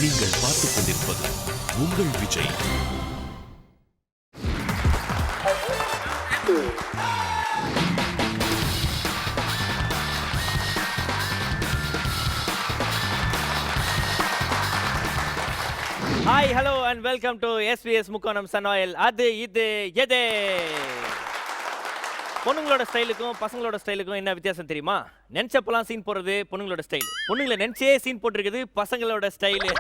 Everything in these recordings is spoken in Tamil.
நீங்கள் பார்த்துக் கொண்டிருப்பது உங்கள் Vijay. Hi hello and welcome to SVS முக்கோணம் சன் ஆயில். அது இது எது பொண்ணுங்களோட ஸ்டைலுக்கும் பசங்களோட ஸ்டைலுக்கும் என்ன வித்தியாசம் தெரியுமா? நினைச்சப்பெல்லாம் சீன் போடுறது பொண்ணுங்களோட ஸ்டைல், பொண்ணுங்களை நினைச்சே சீன் போட்டிருக்குது பசங்களோட ஸ்டைலு.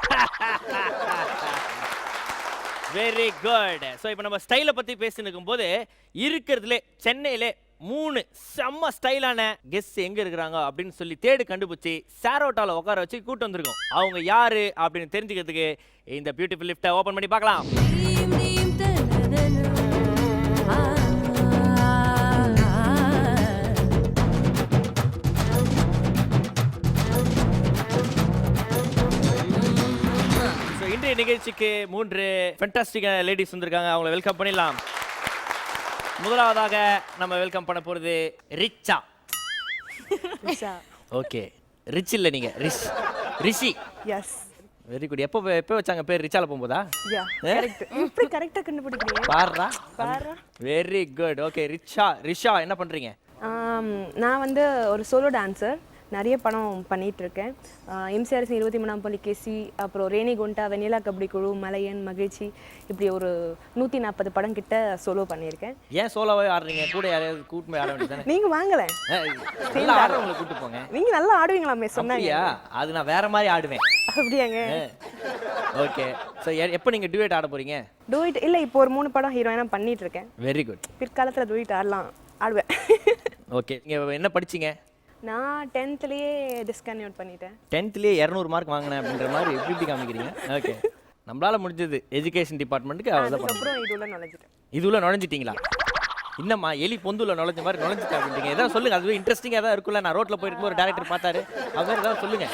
Very good. ஸோ இப்போ நம்ம ஸ்டைலை பற்றி பேசினுக்கும் போது இருக்கிறதுலே சென்னையிலே 3 செம்ம ஸ்டைலான கெஸ்ட் எங்கே இருக்கிறாங்க அப்படின்னு சொல்லி தேடி கண்டுபிடிச்சி சாரோட்டாவில் உட்கார வச்சு கூட்டு வந்திருக்கோம். அவங்க யாரு அப்படின்னு தெரிஞ்சுக்கிறதுக்கு இந்த பியூட்டிஃபுல் லிஃப்ட்டை ஓப்பன் பண்ணி பார்க்கலாம். இன்றைய நிகழ்ச்சிக்கு 3 ஃபென்டாஸ்டிக்கான லேடிஸ் வந்திருக்காங்க. அவங்களை வெல்கம் பண்ணிடலாம். முதலாவதாக நம்ம வெல்கம் பண்ண போறது ரிச்சா. ஓகே, ரிச் இல்ல, நீங்க ரிஷி. S, very good. எப்போ வச்சாங்க பேர்? ரிச்சால போகும்போதா? Yeah correct. இப்படி கரெக்ட்டா கண்டுபிடிக்கிறீங்க. பாருடா. Very good. ஓகே, ரிஷா என்ன பண்றீங்க? நான் வந்து ஒரு சோலோ டான்சர். நிறைய படம் பண்ணிட்டு இருக்கேன். எம்சிஆர்சி 23ஆம் பள்ளிகேசி, அப்புறம் ரேணிகுண்டா, வெண்ணிலா கபடி குழு, மலையன், மகிழ்ச்சி, இப்படி ஒரு 140 படம் கிட்ட சோலோ பண்ணியிருக்கேன். ஏன் சோலோவே ஆடுறீங்க? கூட யாரையாவது கூட்டு போய் ஆட வேண்டியதானே? நீங்க வாங்கல, நல்லா ஆடுறவங்களை கூட்டு போங்க. நீங்க நல்லா ஆடுவீங்களாமே சொன்னாங்க. அது நான் வேற மாதிரி ஆடுவேன். அப்படியாங்க? ஓகே. ஸோ எப்போ நீங்க டுவேட் ஆட போறீங்க? டுவேட் இல்லை, இப்போ ஒரு 3 படம் ஹீரோயினா பண்ணிட்டு இருக்கேன். Very good. பிற்காலத்தில் டுவேட் ஆடுவேன். ஓகே, நீங்க என்ன படிச்சீங்க? நான் 10th-லயே டிஸ்கன்டினியூட் பண்ணிட்டேன். 10th-லயே 200 மார்க் வாங்கினேன் அப்படின்ற மாதிரி எப்படி காமிக்கிறீங்க? ஓகே, நம்மளால முடிஞ்சது எஜுகேஷன் டிபார்ட்மெண்ட்டுக்கு அவ்வளோதான். அப்புறம் இதுல நுழைஞ்சிட்டேன். இதுல நுழைஞ்சிட்டீங்களா? இன்னம்மா எலி பொந்துல நுழைஞ்ச மாதிரி நுழைஞ்சிட்டா அப்படின்றீங்க. ஏதாவது சொல்லுங்க, அதுவே இன்ட்ரெஸ்டிங்காக தான் இருக்குல்ல. நான் ரோட்ல போயிருக்கும் ஒரு டேரக்டர் பார்த்தாரு, அது மாதிரி ஏதாவது சொல்லுங்க.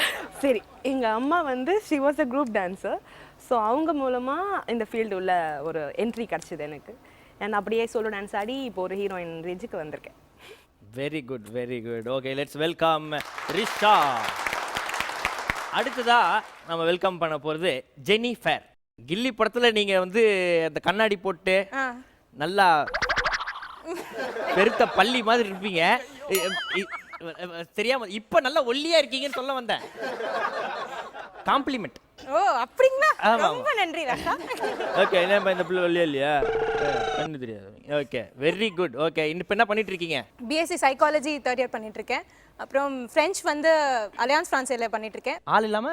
சரி, எங்க அம்மா வந்து she was a group dancer. So அவங்க மூலமா இந்த ஃபீல்டு உள்ள ஒரு என்ட்ரி கிடச்சிது எனக்கு. நான் அப்படியே சோலோ டான்ஸ் ஆடி இப்போ ஒரு ஹீரோயின் ரேஞ்சுக்கு வந்திருக்கேன். Very good, very good. Okay, let's welcome Risha. அடுத்ததா நம்ம வெல்கம் பண்ண போகிறது ஜெனிஃபர். கில்லி படத்துல நீங்க வந்து அந்த கண்ணாடி போட்டு நல்லா பெருத்த பள்ளி மாதிரி இருப்பீங்க. தெரியாம இப்ப நல்லா ஒல்லியா இருக்கீங்கன்னு சொல்ல வந்தேன். காம்ப்ளிமெண்ட். ஓ அப்படிங்களா? ரொம்ப நன்றி ராஷா. ஓகே, என்ன இந்த பிள்ளை ஒல்லியா இல்லையா? கண்ணு தெரியாது. Okay, very good. ஓகே, இப்போ என்ன பண்ணிட்டு இருக்கீங்க? பிஎஸ்சி சைக்காலஜி 3rd இயர் பண்ணிட்டு இருக்கேன். அப்புறம் ஃப்ரெஞ்ச் வந்து அலையான்ஸ் ஃப்ரான்ஸேல பண்ணிட்டு இருக்கேன். ஆள் இல்லாம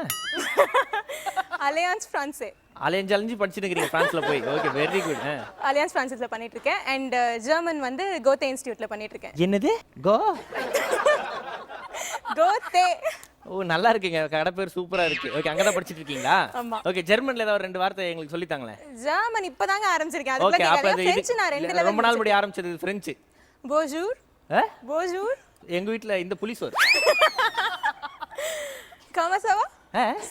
அலையான்ஸ் ஃப்ரான்ஸே அலையஞ்சு படிச்சுட்டு இருக்கீங்க பிரான்ஸ்ல போய். Okay, very good. அலையான்ஸ் ஃப்ரான்ஸஸ்ல பண்ணிட்டு இருக்கேன். அண்ட் ஜெர்மன் வந்து கோத்தே இன்ஸ்டிடியூட்ல பண்ணிட்டு இருக்கேன். என்னது? கோத்தே. ஓ, நல்லா இருக்குங்க. கடை பேர் சூப்பரா இருக்கு. ஓகே, அங்க தான் படிச்சிட்டு இருக்கீங்களா? ஓகே, ஜெர்மன்ல ஏதாவது 2 வார்த்தை எங்களுக்கு சொல்லி தாங்களே. ஜெர்மன் இப்பதாங்க ஆரம்பிச்சிருக்கேன். ஓகே, அப்ப ஃப்ரெஞ்ச் நான் 2 லெவல் ரொம்ப நாள் முன்னாடி ஆரம்பிச்சது ஃப்ரெஞ்ச். போஜூர். போஜூர். எங்க வீட்ல இந்த புலிசோர். கமா சவா?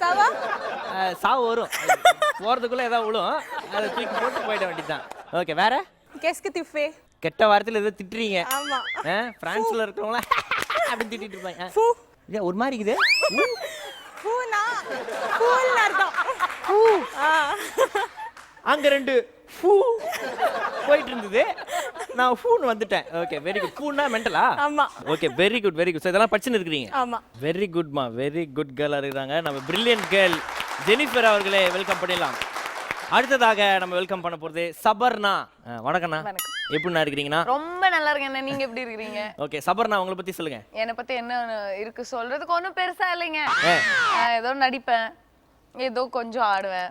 சவா? சாவு வரும். போறதுக்குள்ள ஏதாவது விழும், அதை தூக்கி போட்டு போயிட வேண்டியதுதான். ஓகே, வேற? கெஸ்க் திஃபே. கெட்ட வார்த்தையில ஏதோ திட்டுறீங்க. ஆமா. பிரான்ஸ்ல இருக்கவங்கள அப்படி திட்டிட்டு இருப்பாங்க. ஃபூ. ஏன் ஒரு மாதிரி இருக்குது? ஃபூனா கூல் அர்த்தம். ஃபூ. அங்க 2 ஃபூ போயிட்டு இருந்தது, நான் ஃபூன்னு வந்துட்டேன். Okay, very good. ஃபூன்னா மெண்டலா? ஆமா. Okay, very good, very good. So இதெல்லாம் படிச்சுன்னு இருக்கிறீங்க. ஆமா. வெரி குட்மா, வெரி குட் கேர்ளாக இருக்கிறாங்க. நம்ம பிரில்லியன்ட் கேர்ள் ஜெனிஃபர் அவர்களே வெல்கம் பண்ணிடலாம். அடுத்ததாக நம்ம வெல்கம் பண்ண போகிறது சபர்னா. வணக்கண்ணா. எப்படிண்ணா இருக்கிறீங்கண்ணா? ரொம்ப நல்லா இருக்கேன். நீங்க எப்படி இருக்கீங்க? ஓகே, சபர்னா உங்களை பத்தி சொல்லுங்க. என்னை பத்தி என்ன இருக்கு சொல்றதுக்கு? ஒன்றும் பெருசா இல்லைங்க. ஏதோ நடிப்பேன், ஏதோ கொஞ்சம் ஆடுவேன்,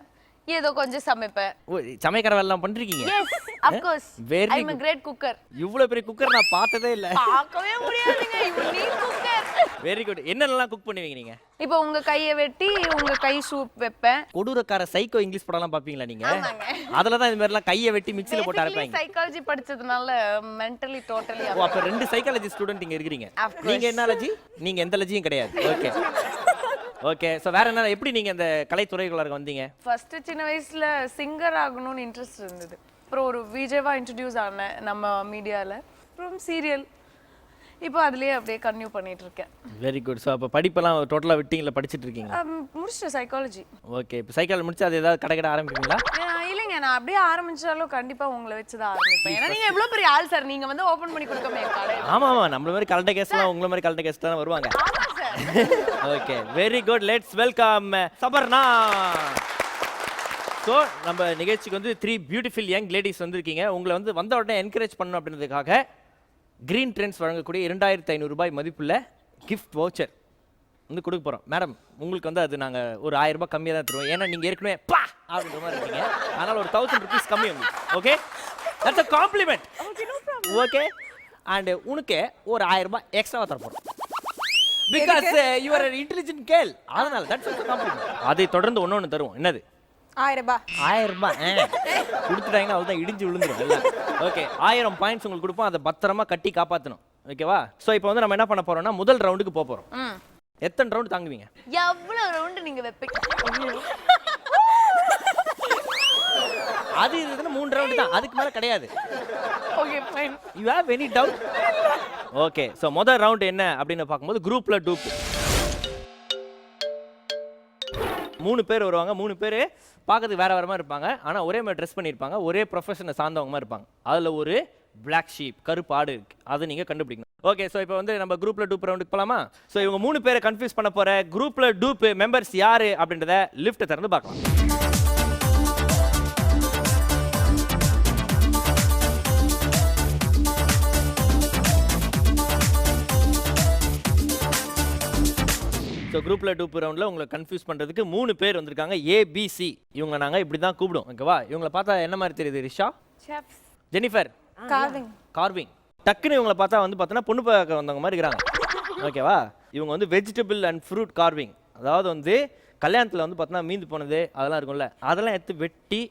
ஏதோ கொஞ்சம் சமைப்பேன். ஓ, சமைக்கிற வேலைலாம் பண்றீங்க? Yes, of course. I am a great cooker. இவ்வளவு பெரிய குக்கர் நான் பார்த்ததே இல்ல. பார்க்கவே முடியாதுங்க. நீ குக்கர். Very good. என்னென்னலாம் குக் பண்ணுவீங்க நீங்க? இப்போ உங்க கையை வெட்டி உங்க கை சூப் வைப்பேன். கொடூரக்கார சைக்கோ இங்கிலீஷ் படம்லாம் பாப்பீங்களா நீங்க? ஆமாங்க. அதுல தான் இந்த மாதிரிலாம் கையை வெட்டி மிக்ஸில போட்டு அரைப்பாங்க. சைக்காலஜி படிச்சதுனால மென்டலி டோட்டலி. ஓ, அப்ப 2 சைக்காலஜி ஸ்டூடண்ட் இங்க இருக்கீங்க. நீங்க என்ன அலர்ஜி? நீங்க எந்த அலர்ஜியும் கிடையாது. ஓகே. ஓகே, ஸோ வேற என்ன, எப்படி நீங்க இந்த கலைத்துறைக்குள்ளார வந்தீங்க? ஃபர்ஸ்ட் சின்ன வயசுல சிங்கர் ஆகணும்னு இன்ட்ரெஸ்ட் இருந்தது. அப்புறம் ஒரு விஜேவா இன்ட்ரடியூஸ் ஆனேன் நம்ம மீடியால. அப்புறம் சீரியல் இப்போ அதுலயே அப்படியே கன்டினியூ பண்ணிட்டு இருக்கேன். Very good. ஸோ அப்போ படிப்பெல்லாம் டோட்டலாக விட்டீங்களா, படிச்சுட்டு இருக்கீங்க? முடிச்சிட்டேன் சைக்காலஜி. ஓகே. இப்போ சைக்காலஜி முடிச்சு அது ஏதாவது கடை ஆரம்பிப்பீங்களா? இல்லைங்க, நான் அப்படியே ஆரம்பிச்சாலும் கண்டிப்பா உங்களை வச்சு தான் ஆரம்பிப்பேன். ஏன்னா நீங்க எவ்வளவு பெரிய ஆள் சார், நீங்க வந்து ஓபன் பண்ணி கொடுக்கமே கடை. ஆமாம், நம்மள மாதிரி கலண்ட கேஸ்லாம் உங்களை மாதிரி கலண்ட கேஸ் தான் வருவாங்க. ஆமா sir. Okay, very good. Let's welcome Sabarna. So நம்ம நிகழ்ச்சிக்கு வந்து 3 பியூட்டிஃபுல் யங் லேடிஸ் வந்திருக்கீங்க. உங்களை வந்து வந்த உடனே என்கரேஜ் பண்ணணும் அப்படின்றதுக்காக கிரீன் ட்ரெண்ட்ஸ் வழங்கக்கூடிய 2500 ரூபாய் மதிப்புள்ள கிஃப்ட் வவுச்சர் வந்து கொடுக்க போகிறோம். மேடம், உங்களுக்கு வந்து அது நாங்கள் ஒரு 1000 ரூபாய் கம்மியாக தான் தருவோம். ஏன்னா நீங்கள் ஏற்கனவே பா அப்படின்ற மாதிரி இருக்கீங்க. அதனால் ஒரு 1000 rupees கம்மி உங்களுக்கு. Okay, that's a complement. Okay, and உனக்கு ஒரு 1000 ரூபாய் எக்ஸ்ட்ராவாக தர போகிறோம். Because you are intelligent girl. அதனால தட்ஸ் அ காம்ப்ளிமெண்ட். அதை தொடர்ந்து ஒன்று தருவோம். என்னது? 1000 ரூபாய். 1000 ரூபாய் கொடுத்துட்டாங்கன்னா அவ்வளோதான், இடிஞ்சு விழுந்துரும் எல்லாம். ஓகே, 1000 பாயிண்ட்ஸ் உங்களுக்கு கொடுப்போம். அதை பத்திரமா கட்டி காப்பாற்றணும். ஓகேவா? ஸோ இப்போ வந்து நம்ம என்ன பண்ண போறோம்னா முதல் ரவுண்டுக்கு போக போகிறோம். எத்தனை ரவுண்ட் தாங்குவீங்க? எவ்வளவு ரவுண்ட் நீங்க வைப்பீங்க? அது இதுன்னு 3 ரவுண்ட் தான், அதுக்கு மேலே கிடையாது. Okay fine. You have any doubt? Okay, so முதல் ரவுண்ட் என்ன அப்படின்னு பார்க்கும்போது குரூப்ல டூப். 3 பேர் வருவாங்க. 3 பேர் பார்க்கறதுக்கு வேற வேற மாதிரி இருப்பாங்க. ஆனால் ஒரே மாதிரி ட்ரெஸ் பண்ணியிருப்பாங்க. ஒரே ப்ரொஃபஷனை சார்ந்தவங்க மாதிரி இருப்பாங்க. அதில் ஒரு பிளாக் ஷீப், கருப்பு ஆடு இருக்கு. அதை நீங்கள் கண்டுபிடிக்கணும். ஓகே, ஸோ இப்போ வந்து நம்ம குரூப்ல டூப் ரவுண்டுக்கு போகலாமா? ஸோ இவங்க 3 பேரை கன்ஃபியூஸ் பண்ண போகிற குரூப்ல டூப் மெம்பர்ஸ் யாரு அப்படின்றத லிஃப்ட்டை திறந்து பார்க்கலாம். ஸோ குரூப்பில் டூப் ரவுண்டில் உங்களை கன்ஃபியூஸ் பண்ணுறதுக்கு 3 பேர் வந்திருக்காங்க. ஏபிசி. இவங்க நாங்கள் இப்படி தான் கூப்பிடுவோம். ஓகேவா? இவங்களை பார்த்தா என்ன மாதிரி தெரியுது? Risha, chefs, Jennifer, carving. டக்குன்னு இவங்களை பார்த்தா வந்து பார்த்தோன்னா பொண்ணு பார்க்க வந்தவங்க மாதிரி இருக்கிறாங்க. ஓகேவா? இவங்க வந்து வெஜிடபிள் அண்ட் ஃப்ரூட் கார்விங். அதாவது வந்து கல்யாணத்தில் வந்து பார்த்தோன்னா மீந்து போனது அதெல்லாம் இருக்கும்ல, அதெல்லாம் எடுத்து வெட்டி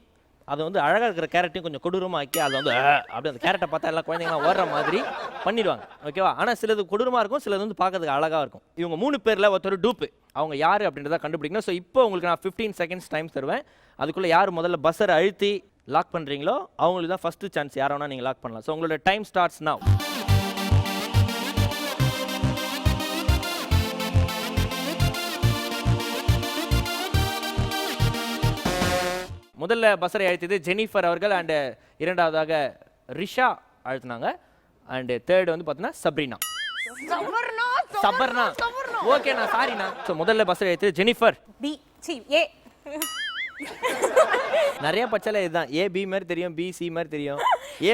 அதை வந்து அழகாக இருக்கிற கேரட்டையும் கொஞ்சம் கொடூரமாக ஆக்கி அதை வந்து அப்படி அந்த கேரட்டை பார்த்தா எல்லாம் குழந்தைங்களாம் ஓடுற மாதிரி பண்ணிடுவாங்க. ஓகேவா? ஆனால் சிலது கொடூரமாக இருக்கும், சிலது வந்து பார்க்கறதுக்கு அழகாக இருக்கும். இவங்க 3 பேரில் ஒருத்தர் டூப்பு. அவங்க யார் அப்படின்றத கண்டுபிடிக்கணும். ஸோ இப்போ உங்களுக்கு நான் 15 செகண்ட்ஸ் டைம் தருவேன். அதுக்குள்ளே யார் முதல்ல பஸ்ஸரை அழுத்தி லாக் பண்ணுறீங்களோ அவங்களுக்கு தான் ஃபஸ்ட்டு சான்ஸ். யாரை வேணால் நீங்கள் லாக் பண்ணலாம். ஸோ உங்களோட டைம் ஸ்டார்ட்ஸ் நவ். முதல்ல பஸ்ஸரை அழுத்தியது ஜெனிஃபர் அவர்கள். அண்ட் இரண்டாவதாக ரிஷா அழுத்தினாங்க. அண்ட் தேர்ட் வந்து பார்த்தீங்கன்னா சப்ரீனா. சபர்னா. ஓகேண்ணா, சாரிண்ணா. ஸோ முதல்ல பஸ்ஸரை அழுத்தியது ஜெனிஃபர். B C A. நிறைய பச்சால இதுதான். ஏ பி மாதிரி தெரியும், பி சி மாதிரி தெரியும்.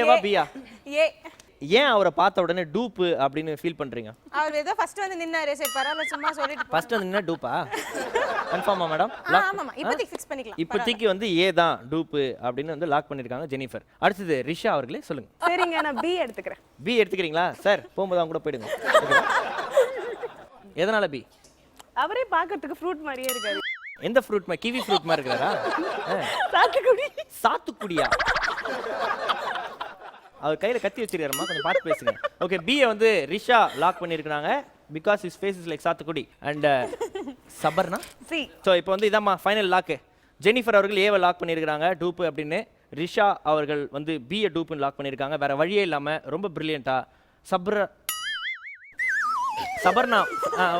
ஏவா பியா? ஏ. ஏன் அவரை பார்த்த உடனே டூப்பு அப்படின்னு ஃபீல் பண்றீங்க? அவர் ஏதோ ஃபர்ஸ்ட் வந்து நின்னாரே, சரி பரவாயில்ல சும்மா சொல்லிட்டு. ஃபர்ஸ்ட் வந்து என்ன டூப்பா? கன்ஃபார்மா மேடம்? ஆமாமா, இப்போதைக்கு ஃபிக்ஸ் பண்ணிக்கலாம். இப்போதைக்கு வந்து ஏ தான் டூப்பு அப்படின்னு வந்து லாக் பண்ணிருக்காங்க ஜெனிஃபர். அடுத்தது ரிஷா அவர்களே சொல்லுங்க. சரிங்க, நான் பி எடுத்துக்கிறேன். பி எடுத்துக்கிறீங்களா? சார் போகும்போது அவங்க கூட போயிடுங்க. எதனால பி? அவரே பார்க்கறதுக்கு ஃப்ரூட் மாதிரியே இருக்காரு. எந்த ஃப்ரூட் மாதிரி? கிவி ஃப்ரூட் மாதிரி இருக்கிறாரா? சாத்துக்குடி. சாத்துக்குடியா? அவர் கையில கத்தி வச்சிருக்காருமா, கொஞ்சம் பார்த்து பேசுங்க. ஓகே, பிஏ வந்து ரிஷா லாக் பண்ணிருக்காங்க because his face is like சாத்துக்குடி. And Sabarna C. ஸோ இப்போ வந்து இதாம்மா ஃபைனல் லாக்கு. ஜெனிஃபர் அவர்கள் ஏவை லாக் பண்ணியிருக்காங்க டூப்பு அப்படின்னு. ரிஷா அவர்கள் வந்து பிஏ டூப்புன்னு லாக் பண்ணியிருக்காங்க. வேற வழியே இல்லாமல் ரொம்ப பிரில்லியண்டா சபர்னா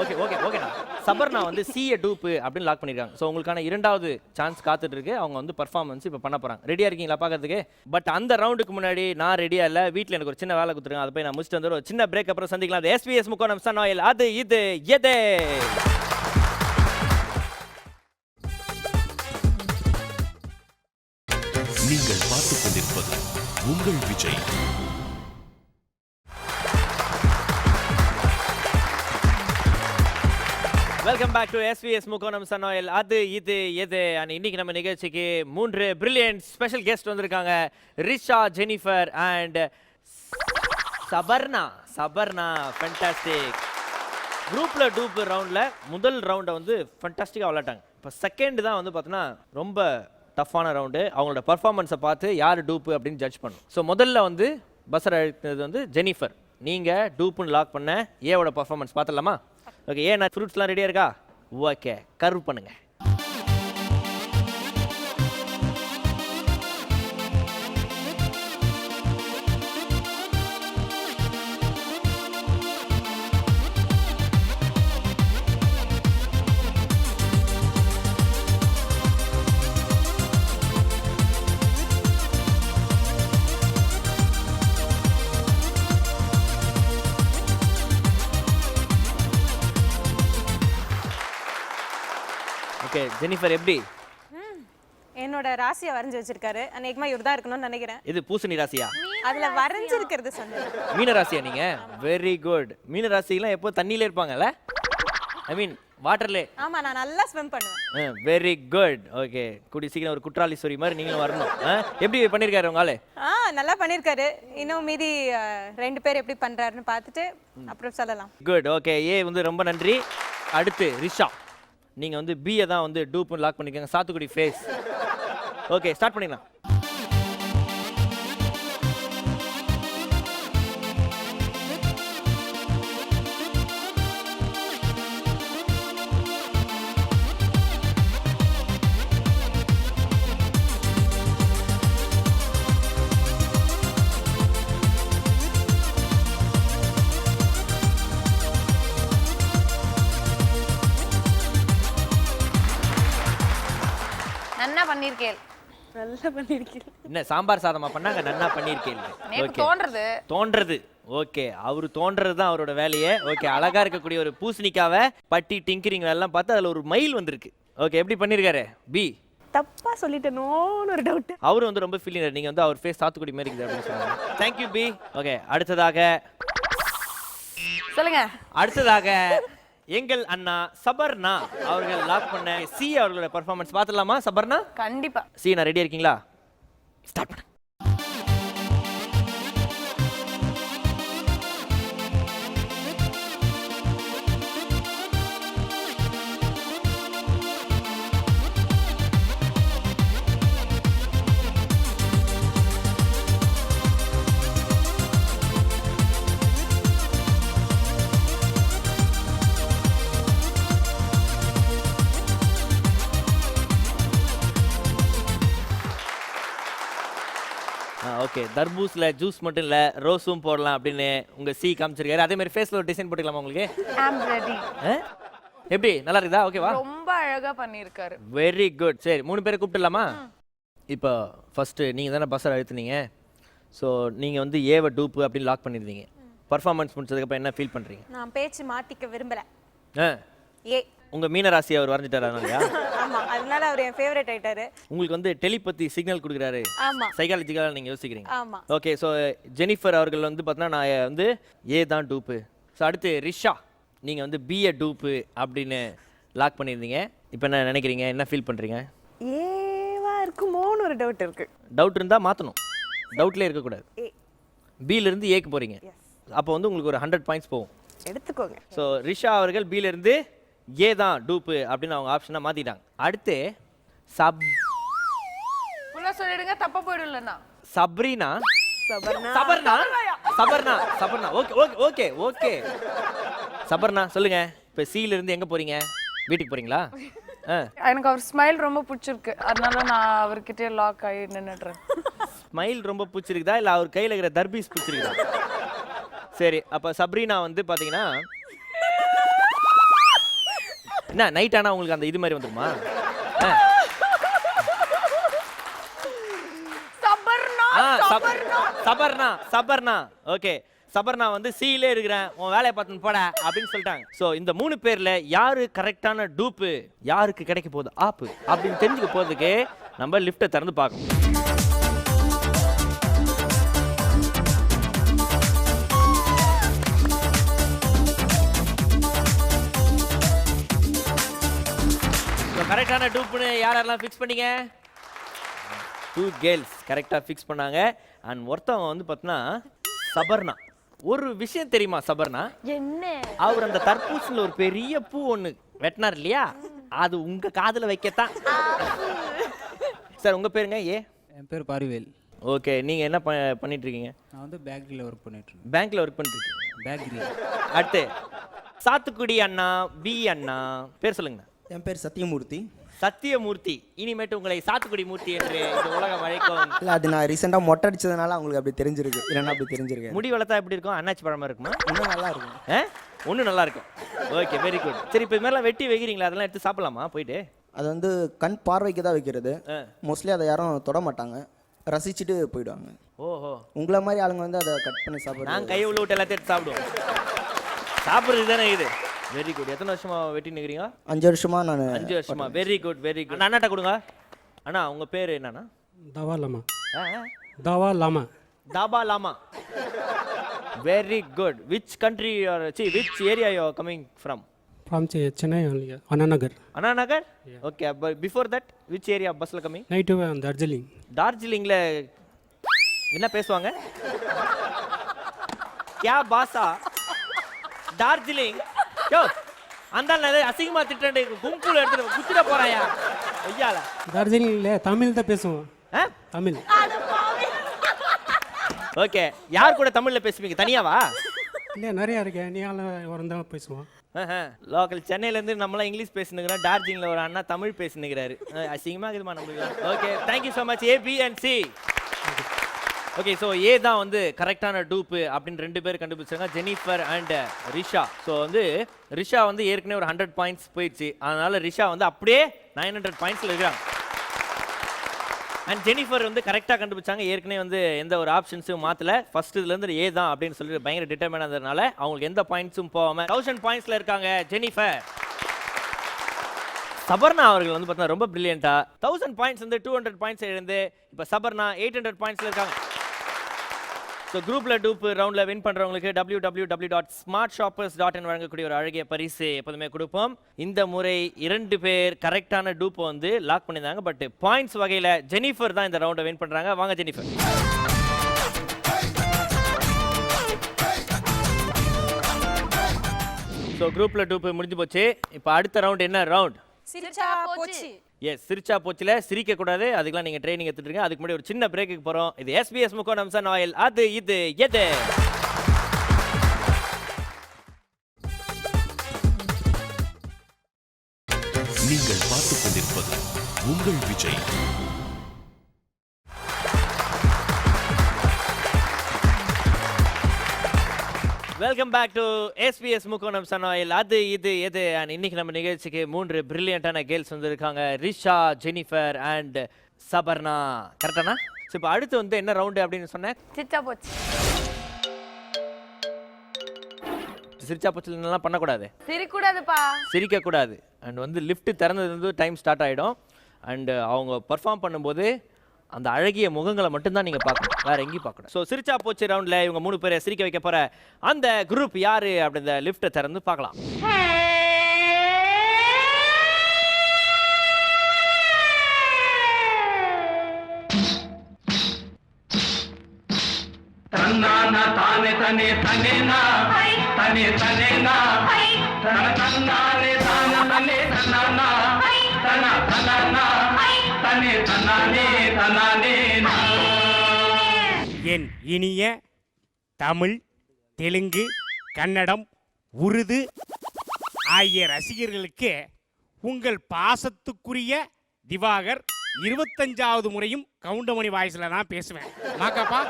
ஓகே ஓகே ஓகேண்ணா. சபர்னா வந்து சிஏ டூப்பு அப்படின்னு லாக் பண்ணியிருக்காங்க. ஸோ உங்களுக்கான 2வது சான்ஸ் காத்துட்டு இருக்கு. அவங்க வந்து பர்ஃபார்மன்ஸ் இப்போ பண்ண போகிறாங்க. ரெடியாக இருக்கீங்களா பார்க்கறதுக்கு? பட் அந்த ரவுண்டுக்கு முன்னாடி நான் ரெடியாக இல்லை. வீட்டில் எனக்கு ஒரு சின்ன வேலை கொடுத்துருங்க. அதை போய் நான் முடிச்சுட்டு வந்துடும். ஒரு சின்ன பிரேக் அப்புறம் சந்திக்கலாம். அது SBS முக்கோணம் சன் ஆயில். அது இது எது? நீங்கள் பார்த்துக் கொண்டிருப்பது உங்கள் Vijay. Welcome back to SBS முக்கோணம் சன் ஆயில். அது இது எது? அண்ட் இன்னைக்கு நம்ம நிகழ்ச்சிக்கு 3 பிரில்லியன்ட் ஸ்பெஷல் கெஸ்ட் வந்திருக்காங்க. Risha, Jennifer and Sabarna. Fantastic. குரூப்ல டூப் ரவுண்ட்ல முதல் ரவுண்டை வந்து ஃபென்டாஸ்டிக்காக விளையாட்டாங்க. இப்போ செகண்ட் தான் வந்து பார்த்தீங்கன்னா ரொம்ப டஃப்பான ரவுண்டு. அவங்களோட பர்ஃபார்மன்ஸை பார்த்து யார் டூப்பு அப்படின்னு ஜட்ஜ் பண்ணும். ஸோ முதல்ல வந்து பஸ்ஸர் அழுத்தினது வந்து ஜெனிஃபர். நீங்கள் டூப்புன்னு லாக் பண்ண ஏவோட பர்ஃபார்மன்ஸ் பார்த்துடலாமா? ஓகே, ஏன் நான் ஃப்ரூட்ஸ்லாம் ரெடியாக இருக்கா? ஓகே, கர்வ் பண்ணுங்க. ஜெனிஃபர் எப்படி? என்னோட ராசியை வரைஞ்சி வச்சிருக்காரு. அநேகமா இவர் தான் இருக்கணும்னு நினைக்கிறேன். இது பூசணி ராசியா? அதுல வரைஞ்சிருக்கிறது சொன்னேன். மீன ராசியா நீங்க? Very good. மீன ராசிலாம் எப்போ தண்ணியில இருப்பாங்கல்ல? ஐ மீன் வாட்டர்லே. ஆமா, நான் நல்லா ஸ்விம் பண்ணுவேன். Very good. ஓகே, கூடி சீக்கிரம் ஒரு குற்றாலி ஸ்டோரி மாதிரி நீங்களும் வரணும். எப்படி பண்ணிருக்காரு உங்க ஆளு? நல்லா பண்ணிருக்காரு. இன்னும் மீதி 2 பேர் எப்படி பண்றாருன்னு பார்த்துட்டு அப்புறம் சொல்லலாம். குட். ஓகே, ஏ வந்து ரொம்ப நன்றி. அடுத்து ரிஷா, நீங்க வந்து பியை தான் வந்து டூப் லாக் பண்ணிக்கோங்க. சாத்துக்குடி ஃபேஸ். ஓகே, ஸ்டார்ட் பண்ணிடலாம். நன்னா பண்ணிருக்கேன். நல்லா பண்ணியிருக்கீங்க. என்ன சாம்பார் சாதமா பண்ணாங்க? நன்னா பண்ணியிருக்கேன். எனக்கு தோன்றது. ஓகே, அவரு தோன்றது தான் அவரோட வேலையே. ஓகே, அழகா இருக்கக்கூடிய ஒரு பூசணிக்காவை பட்டி டிங்கரிங் எல்லாம் பார்த்து அதுல ஒரு மயில் வந்திருக்கு. ஓகே, எப்படி பண்ணிருக்காரு? பி. தப்பா சொல்லிட்டேனோன்னு ஒரு டவுட். அவரு வந்து ரொம்ப ஃபீலிங். நீங்க வந்து அவர் ஃபேஸ் சாத்துக்குடி மாதிரி இருக்குது அப்படின்னு சொன்னாங்க. Thank you B. ஓகே, சொல்லுங்க. அடுத்ததாக எங்கள் அண்ணா சபர்னா அவர்கள் லாக் பண்ண சி அவர்களோட பெர்ஃபார்மன்ஸ் பார்த்துடலாமா? சபர்னா கண்டிப்பா. சி, நான் ரெடியா இருக்கீங்களா? ஸ்டார்ட் பண்ணு. ஓகே, தர்பூஸ்ல ஜூஸ் மட்டும் இல்ல ரோஸும் போடலாம் அப்படின்னு உங்க சி காமிச்சிருக்காரு. அதே மாதிரி ஃபேஸ்ல ஒரு டிசைன் போட்டுக்கலாமா உங்களுக்கு? I'm ready. எப்படி, நல்லா இருக்குதா? ஓகேவா? ரொம்ப அழகா பண்ணிருக்காரு. Very good. சரி, 3 பேரை கூப்பிட்டுலாமா? இப்போ ஃபர்ஸ்ட் நீங்க தானே பஸ்ஸர் அழுத்துனீங்க. ஸோ நீங்க வந்து ஏவ டூப்பு அப்படின்னு லாக் பண்ணிருந்தீங்க. பர்ஃபார்மன்ஸ் முடிச்சதுக்கு அப்புறம் என்ன ஃபீல் பண்றீங்க? நான் பேச்சு மாத்திக்க விரும்பல. ஏ. உங்க மீன ராசி அவர் வரைஞ்சிட்டாரா? ஆமா, அதனால அவர் என் ஃபேவரட் ஆயிட்டாரு. உங்களுக்கு வந்து டெலிபதி சிக்னல் கொடுக்குறாரு. ஆமா. சைக்காலஜிக்கலா நீங்க யோசிக்கிறீங்க. ஆமா. ஓகே, ஸோ ஜெனிஃபர் அவர்கள் வந்து பார்த்தீங்கன்னா நான் வந்து ஏ தான் டூப்பு. ஸோ அடுத்து ரிஷா, நீங்க வந்து பிஏ டூப்பு அப்படின்னு லாக் பண்ணியிருந்தீங்க. இப்போ என்ன நினைக்கிறீங்க? என்ன ஃபீல் பண்றீங்க? ஏவா இருக்குமோன்னு ஒரு டவுட் இருக்கு. டவுட் இருந்தா மாத்தணும். டவுட்லேயே இருக்கக்கூடாது. பில இருந்து ஏக்கு போறீங்க. அப்போ வந்து உங்களுக்கு ஒரு 100 பாயிண்ட்ஸ் போகும். எடுத்துக்கோங்க. ஸோ ரிஷா அவர்கள் பில இருந்து ஏ தான் டூப்பு அப்படின்னு அவங்க ஆப்ஷனை மாத்திட்டாங்க. அடுத்து ஃபுல்லா சொல்லிடுங்க, தப்பா போயிடும்லண்ணா. Sabrina. Sabarna. Sabarna. Okay okay okay okay. Sabarna சொல்லுங்க. இப்போ சில இருந்து எங்க போறீங்க? வீட்டுக்கு போறீங்களா? எனக்கு அவர் ஸ்மைல் ரொம்ப பிடிச்சிருக்கு. அதனால நான் அவர்கிட்ட லாக் ஆகி நின்னுடுறேன். ஸ்மைல் ரொம்ப பிடிச்சிருக்குதா இல்ல அவர் கையில இருக்கிற தர்பீஸ் பிடிச்சிருக்குதா? சரி, அப்ப சப்ரீனா வந்து பாத்தீங்கன்னா என்ன நைட் ஆனா உங்களுக்கு அந்த இது மாதிரி வந்துருமா? சபர்னா. ஓகே, சபர்னா வந்து சீலே இருக்கிறேன், உன் வேலையை பார்த்து போட அப்படின்னு சொல்லிட்டாங்க. ஸோ இந்த 3 பேர்ல யாரு கரெக்டான டூப்பு, யாருக்கு கிடைக்க போகுது ஆப்பு அப்படின்னு தெரிஞ்சுக்க போறதுக்கு நம்ம லிஃப்ட்டை திறந்து பார்க்கணும். கரெக்டான டூப்னு யாரெல்லாம் ஃபிக்ஸ் பண்ணீங்க? 2 கேர்ள்ஸ் கரெக்டாக ஃபிக்ஸ் பண்ணாங்க. அண்ட் ஒருத்தவங்க வந்து பார்த்தீங்கன்னா சபர்னா. ஒரு விஷயம் தெரியுமா சபர்னா? என்ன? அவர் அந்த தர்பூசணியில் ஒரு பெரிய பூ ஒன்று வெட்டினார் இல்லையா, அது உங்க காதில் வைக்கத்தான். சார் உங்க பேருங்க? என் பேர் பாரிவேல். ஓகே, நீங்க என்ன பண்ணிட்டு இருக்கீங்க? நான் வந்து பேக்கரியில் ஒர்க் பண்ணிட்டு இருக்கேன். பேங்க்ல ஒர்க் பண்ணிட்டு இருக்கீங்க? பேக்கரி. அடுத்து சாத்துக்குடி அண்ணா, பி அண்ணா, பேர் சொல்லுங்க. என் பேர் சத்தியமூர்த்தி. சத்தியமூர்த்தி. இனிமேட்டு உங்களை சாத்துக்குடி மூர்த்தி என்று இந்த உலகம் அழைக்கும். இல்லை, அது நான் ரீசெண்டாக மொட்டை அடிச்சதுனால அவங்களுக்கு அப்படி தெரிஞ்சிருக்கு. இல்லைன்னா அப்படி தெரிஞ்சிருக்கு. முடி வளர்த்தா எப்படி இருக்கும்? அண்ணாச்சி பழமா இருக்குமா? இன்னும் நல்லா இருக்கும். ஒன்றும் நல்லா இருக்கும். Okay, very good. சரி, இப்போ இது மாதிரிலாம் வெட்டி வைக்கிறீங்களா? அதெல்லாம் எடுத்து சாப்பிடலாமா போயிட்டு? அது வந்து கண் பார்வைக்கு தான் வைக்கிறது. மோஸ்ட்லி அதை யாரும் தொட மாட்டாங்க, ரசிச்சுட்டு போயிடுவாங்க. ஓஹோ, உங்களை மாதிரி ஆளுங்க வந்து அதை கட் பண்ணி சாப்பிடுவாங்க. நான் கையை உள்ள விட்டு எல்லாத்தையும் எடுத்து சாப்பிடுவோம். சாப்பிட்றது தானே இது. Very good. எத்தனை வருஷமா வெட்டி நிக்கிறீங்க? 5 வருஷமா நான் 5 வருஷமா. Very good very good. அண்ணாட்ட கொடுங்க. அண்ணா உங்க பேர் என்னன்னா? Dawa Lama. Dawa Lama. Thapa Lama. Very good. which country or which area you are coming from? From Chennai only. Ananagar. Ananagar? Okay, but before that which area busல coming? Night on Darjeeling. டார்ஜிலிங்ல என்ன பேசுவாங்க? क्या பாஷா? டார்ஜிலிங். யோ அந்த அசிங்கமா திட்டண்டே கும்புல எடுத்து குத்திட போறாயா ஐயால. டார்ஜிலிங்ல தமிழ் தான் பேசுவோம். தமிழ். ஓகே, யார் கூட தமிழ்ல பேசுவீங்க? தனியாவா? இல்ல நிறைய இருக்கு. நீயால வரந்தா பேசுவோம். லோக்கல் சென்னையில இருந்து நம்மளாம் இங்கிலீஷ் பேசினுக்கிறோம். டார்ஜிலிங்ல ஒரு அண்ணா தமிழ் பேசினுக்கிறாரு. அசிங்கமா இருக்குமா நம்மளுக்கு? Okay, thank you so much. A, B and C. Okay, so A தான் வந்து கரெக்டான டூப்பு அப்படின்னு 2 பேர் கண்டுபிடிச்சாங்க, ஜெனிஃபர் அண்ட் ரிஷா. ஸோ வந்து ரிஷா வந்து ஏற்கனவே ஒரு 100 பாயிண்ட்ஸ் போயிடுச்சு. அதனால ரிஷா வந்து அப்படியே 900 பாயிண்ட்ஸில் இருக்கிறாங்க. அண்ட் ஜெனிஃபர் வந்து கரெக்டாக கண்டுபிடிச்சாங்க. ஏற்கனவே வந்து எந்த ஒரு ஆப்ஷன்ஸும் மாற்றல. ஃபர்ஸ்ட் இதுலேருந்து ஏ தான் அப்படின்னு சொல்லிட்டு பயங்கர டிட்டர்மைன் ஆனதுனால அவங்களுக்கு எந்த பாயிண்ட்ஸும் போகாமல் 1000 பாயிண்ட்ஸில் இருக்காங்க ஜெனிஃபர். சபர்னா அவர்கள் வந்து பார்த்தீங்கன்னா ரொம்ப பிரில்லியண்டா 1000 பாயிண்ட்ஸ் வந்து 200 பாயிண்ட்ஸ் இழந்து இப்போ சபர்னா 800 பாயிண்ட்ஸில் இருக்காங்க. ஸோ குரூப்பில் டூப் ரவுண்டில் வின் பண்ணுறவங்களுக்கு www.smartshoppers.in வழங்கக்கூடிய ஒரு அழகிய பரிசு எப்போதுமே கொடுப்போம். இந்த முறை 2 பேர் கரெக்டான டூப்பை வந்து லாக் பண்ணியிருந்தாங்க. பட் பாயிண்ட்ஸ் வகையில் ஜெனிஃபர் தான் இந்த ரவுண்டை வின் பண்ணுறாங்க. வாங்க ஜெனிஃபர். ஸோ குரூப்பில் டூப் முடிஞ்சு போச்சு. இப்போ அடுத்த ரவுண்ட் என்ன ரவுண்ட்? சிரிச்சா போச்சு. எஸ், சிரிச்சா போச்சுல சிரிக்க கூடாது. அதுக்கெல்லாம் நீங்க ட்ரைனிங் எடுத்துட்டு இருக்கீங்க. அதுக்கு முன்னாடி ஒரு சின்ன பிரேக்குக்கு போறோம். இது SBS முக்கோணம் சன் ஆயில். அது இது எது? நீங்கள் பார்த்துக் கொண்டிருப்பது உங்கள் Vijay. Welcome back to SBS முக்கோணம் சன் ஆயில். அது இது எது? அண்ட் இன்னைக்கு நம்ம நிகழ்ச்சிக்கு 3 பிரில்லியண்டான கேர்ள்ஸ் வந்திருக்காங்க. Risha, Jennifer and Sabarna. கரெக்டானா? ஸோ இப்போ அடுத்து வந்து என்ன ரவுண்டு அப்படின்னு சொன்னேன்? சிரிச்சா போச்சு. சிரிச்சா போச்சுலாம் பண்ணக்கூடாது. சிரிக்கூடாதுப்பா. சிரிக்கக்கூடாது. அண்ட் வந்து லிஃப்ட் திறந்தது வந்து டைம் ஸ்டார்ட் ஆகிடும். அண்ட் அவங்க பர்ஃபார்ம் பண்ணும்போது அந்த அழகிய முகங்களை மட்டும்தான் நீங்கள் பார்க்கணும், வேற எங்கேயும் பார்க்கணும். ஸோ சிரிச்சா போச்சு ரவுண்டில் இவங்க 3 பேரை சிரிக்க வைக்க போகிற அந்த குரூப் யாரு அப்படி இந்த லிஃப்ட்டை திறந்து பார்க்கலாம். தன்னானா தானே தனே தனேனா தனே தனேனா தன்னானே தானே தனே தன்னானா தனா தனானா தனே தன்னானே தனானேனா. என் இனிய தமிழ், தெலுங்கு, கன்னடம், உருது ஆகிய ரசிகர்களுக்கு உங்கள் பாசத்துக்குரிய திவாகர் 25வது முறையும் கவுண்டமணி வாய்ஸ்ல தான் பேசுவேன். மாக்காப்பா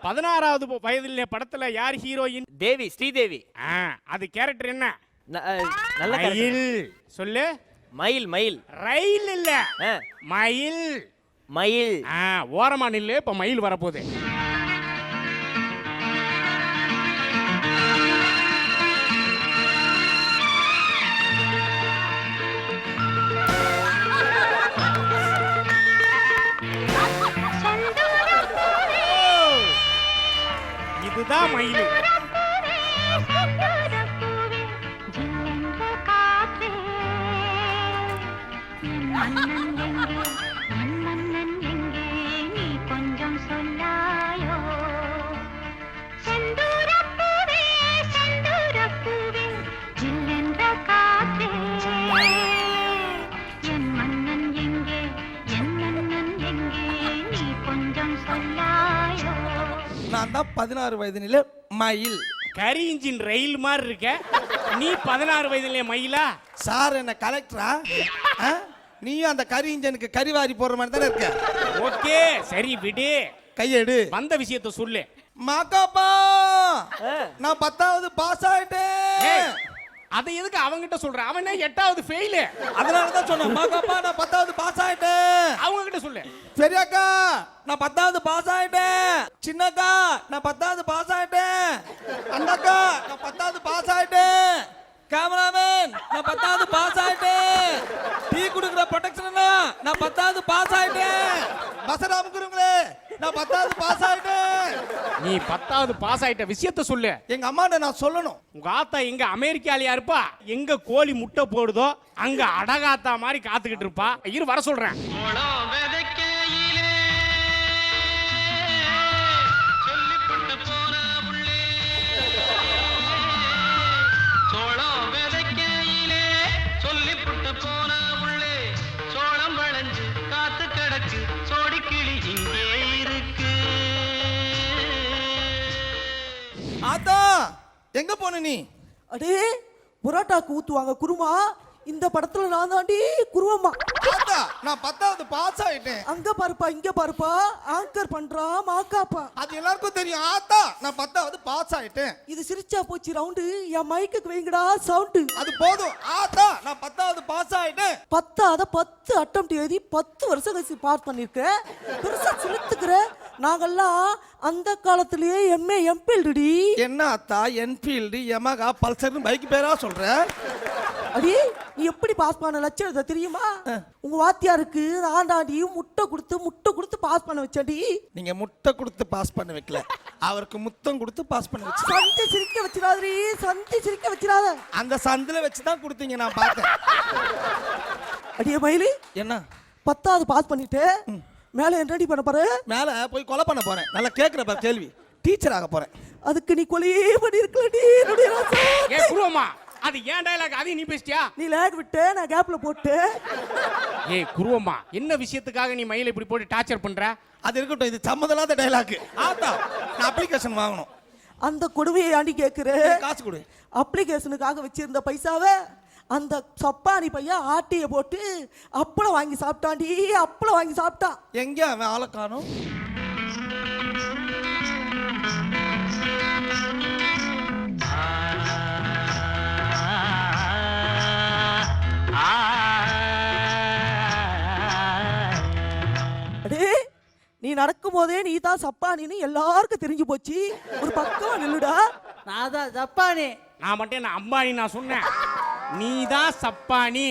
16வது வயதில் படத்துல யார் ஹீரோயின்? தேவி, ஸ்ரீதேவி. அது கேரக்டர் என்ன? நல்ல மயில். சொல்லு. மயில். மயில். ரயில் இல்ல, மயில். மயில். ஓரமா நில்லு, இப்ப மயில் வரப்போகுது. இதுதான் மயில். நான் தான் 16 வயதினிலே மயில். கரி இன்ஜின் ரயில் மாதிரி இருக்க, நீ 16 வயதிலே மயிலா? சார் என்ன கலெக்டரா? நீயும் அந்த கரி இன்ஜனுக்கு கரிவாரி போடுற மாதிரி தானே இருக்க. ஓகே சரி விடு, கையெடு. வந்த விஷயத்தை சொல்லு. மாக்காப்பா, நான் 10வது பாஸ் ஆயிட்டேன். அதை எதுக்கு அவங்கிட்ட சொல்ற? அவனே 8வது ஃபெயில். அதனால தான் சொன்னேன், மாக்காப்பா நான் 10வது பாஸ் ஆயிட்டேன். அவங்க கிட்ட சொல்லு. பெரியக்கா நான் 10வது பாஸ் ஆயிட்டேன். சின்னக்கா நான் 10வது பாஸ் ஆயிட்டேன். அண்ணாக்கா நான் 10வது பாஸ் ஆயிட்டேன். கேமரா நான் 10வது பாஸ் ஆயிட்டேன். பசராம் குருங்களே, நான் 10வது பாஸ் ஆயிட்டேன். நீ 10வது பாஸ் ஆயிட்ட விஷயத்த சொல்லு. எங்க அம்மாட்ட நான் சொல்லணும். உங்க ஆத்தா எங்க அமெரிக்காலியா இருப்பா, எங்க கோழி முட்டை போடுதோ அங்க அடகாத்தா மாதிரி காத்துக்கிட்டு இருப்பா. இரு வர சொல்றேன். ஆத்தா எங்க போன நீ? அடே புரோட்டாக்கு ஊத்துவாங்க குருமா, இந்த படத்துல நான் தாண்டி குருவம்மா. ஆத்தா நான் 10வது பாஸ் ஆயிட்டேன். அங்க பாருப்பா இங்க பாருப்பா, ஆங்கர் பண்றான் மாக்காப்பா. அது எல்லாருக்கும் தெரியும். ஆத்தா நான் 10வது பாஸ் ஆயிட்டேன். இது சிரிச்சா போச்சு ரவுண்டு, என் மைக்குக்கு வைங்கடா சவுண்டு. அது போதும். ஆத்தா நான் 10வது பாஸ் ஆயிட்டேன். 10 அட்டம் எழுதி 10 வருஷம் கழிச்சு பாஸ் பண்ணிருக்கேன். பெருசா சிலுத்துக்கிற, நாங்கெல்லாம் அந்த காலத்திலேயே எம்ஏ எம்பில்டி. என்ன ஆத்தா என்ஃபீல்டு யமகா பல்சர்னு பைக் பேரா சொல்ற? அடி நீ எப்படி பாஸ் பண்ண லட்சணத்தை தெரியுமா? உங்க வாத்தியாருக்கு ஆண்டாண்டி முட்டை கொடுத்து பாஸ் பண்ண வச்சடி. நீங்க முட்டை கொடுத்து பாஸ் பண்ண வைக்கல, அவருக்கு முத்தம் கொடுத்து பாஸ் பண்ண வச்சு. சந்தி சிரிக்க வச்சிடாதீ, சந்தி சிரிக்க வச்சிடாத. அந்த சந்தில வச்சு தான் கொடுத்தீங்க, நான் பார்த்தேன். அடியே மயிலி, என்ன 10வது பாஸ் பண்ணிட்டு மேல என்னடி பண்ண போற? மேல போய் கொலை பண்ண போறேன். நல்லா கேக்குற பாரு கேள்வி. டீச்சர் ஆக போறேன். அதுக்கு நீ கொலையே பண்ணிருக்கலடி என்னுடைய ராசா. ஏ குருவம்மா, அது ஏன் டயலாக்? அது நீ பேசிட்டியா? நீ லேக் விட்டு நான் கேப்ல போட்டு. ஏய் குருவம்மா, என்ன விஷயத்துக்காக நீ மயிலை இப்படி போட்டு டார்ச்சர் பண்ற? அது இருக்கட்டும், இது சம்மதமில்லாத டயலாக். ஆத்தா நான் அப்ளிகேஷன் வாங்கணும். அந்த கொடுமையை ஆண்டி கேக்குற. காசு கொடு. அப்ளிகேஷனுக்காக வச்சிருந்த பைசாவை அந்த சப்பானி பையன் ஆட்டிய போட்டு அப்பளம் வாங்கி சாப்பிட்டாண்டி, அப்பளம் வாங்கி சாப்பிட்டான். எங்க அவன் ஆளை காணோம்? அடே நீ நடக்கும் போதே நீ தான் சப்பானின்னு எல்லாருக்கும் தெரிஞ்சு போச்சு. ஒரு பக்கமா நில்லுடா. நான் தான் சப்பானி. நான் மட்டும் என்ன அம்பானி நான் சொன்னேன்? நீ தான் சப்பானி.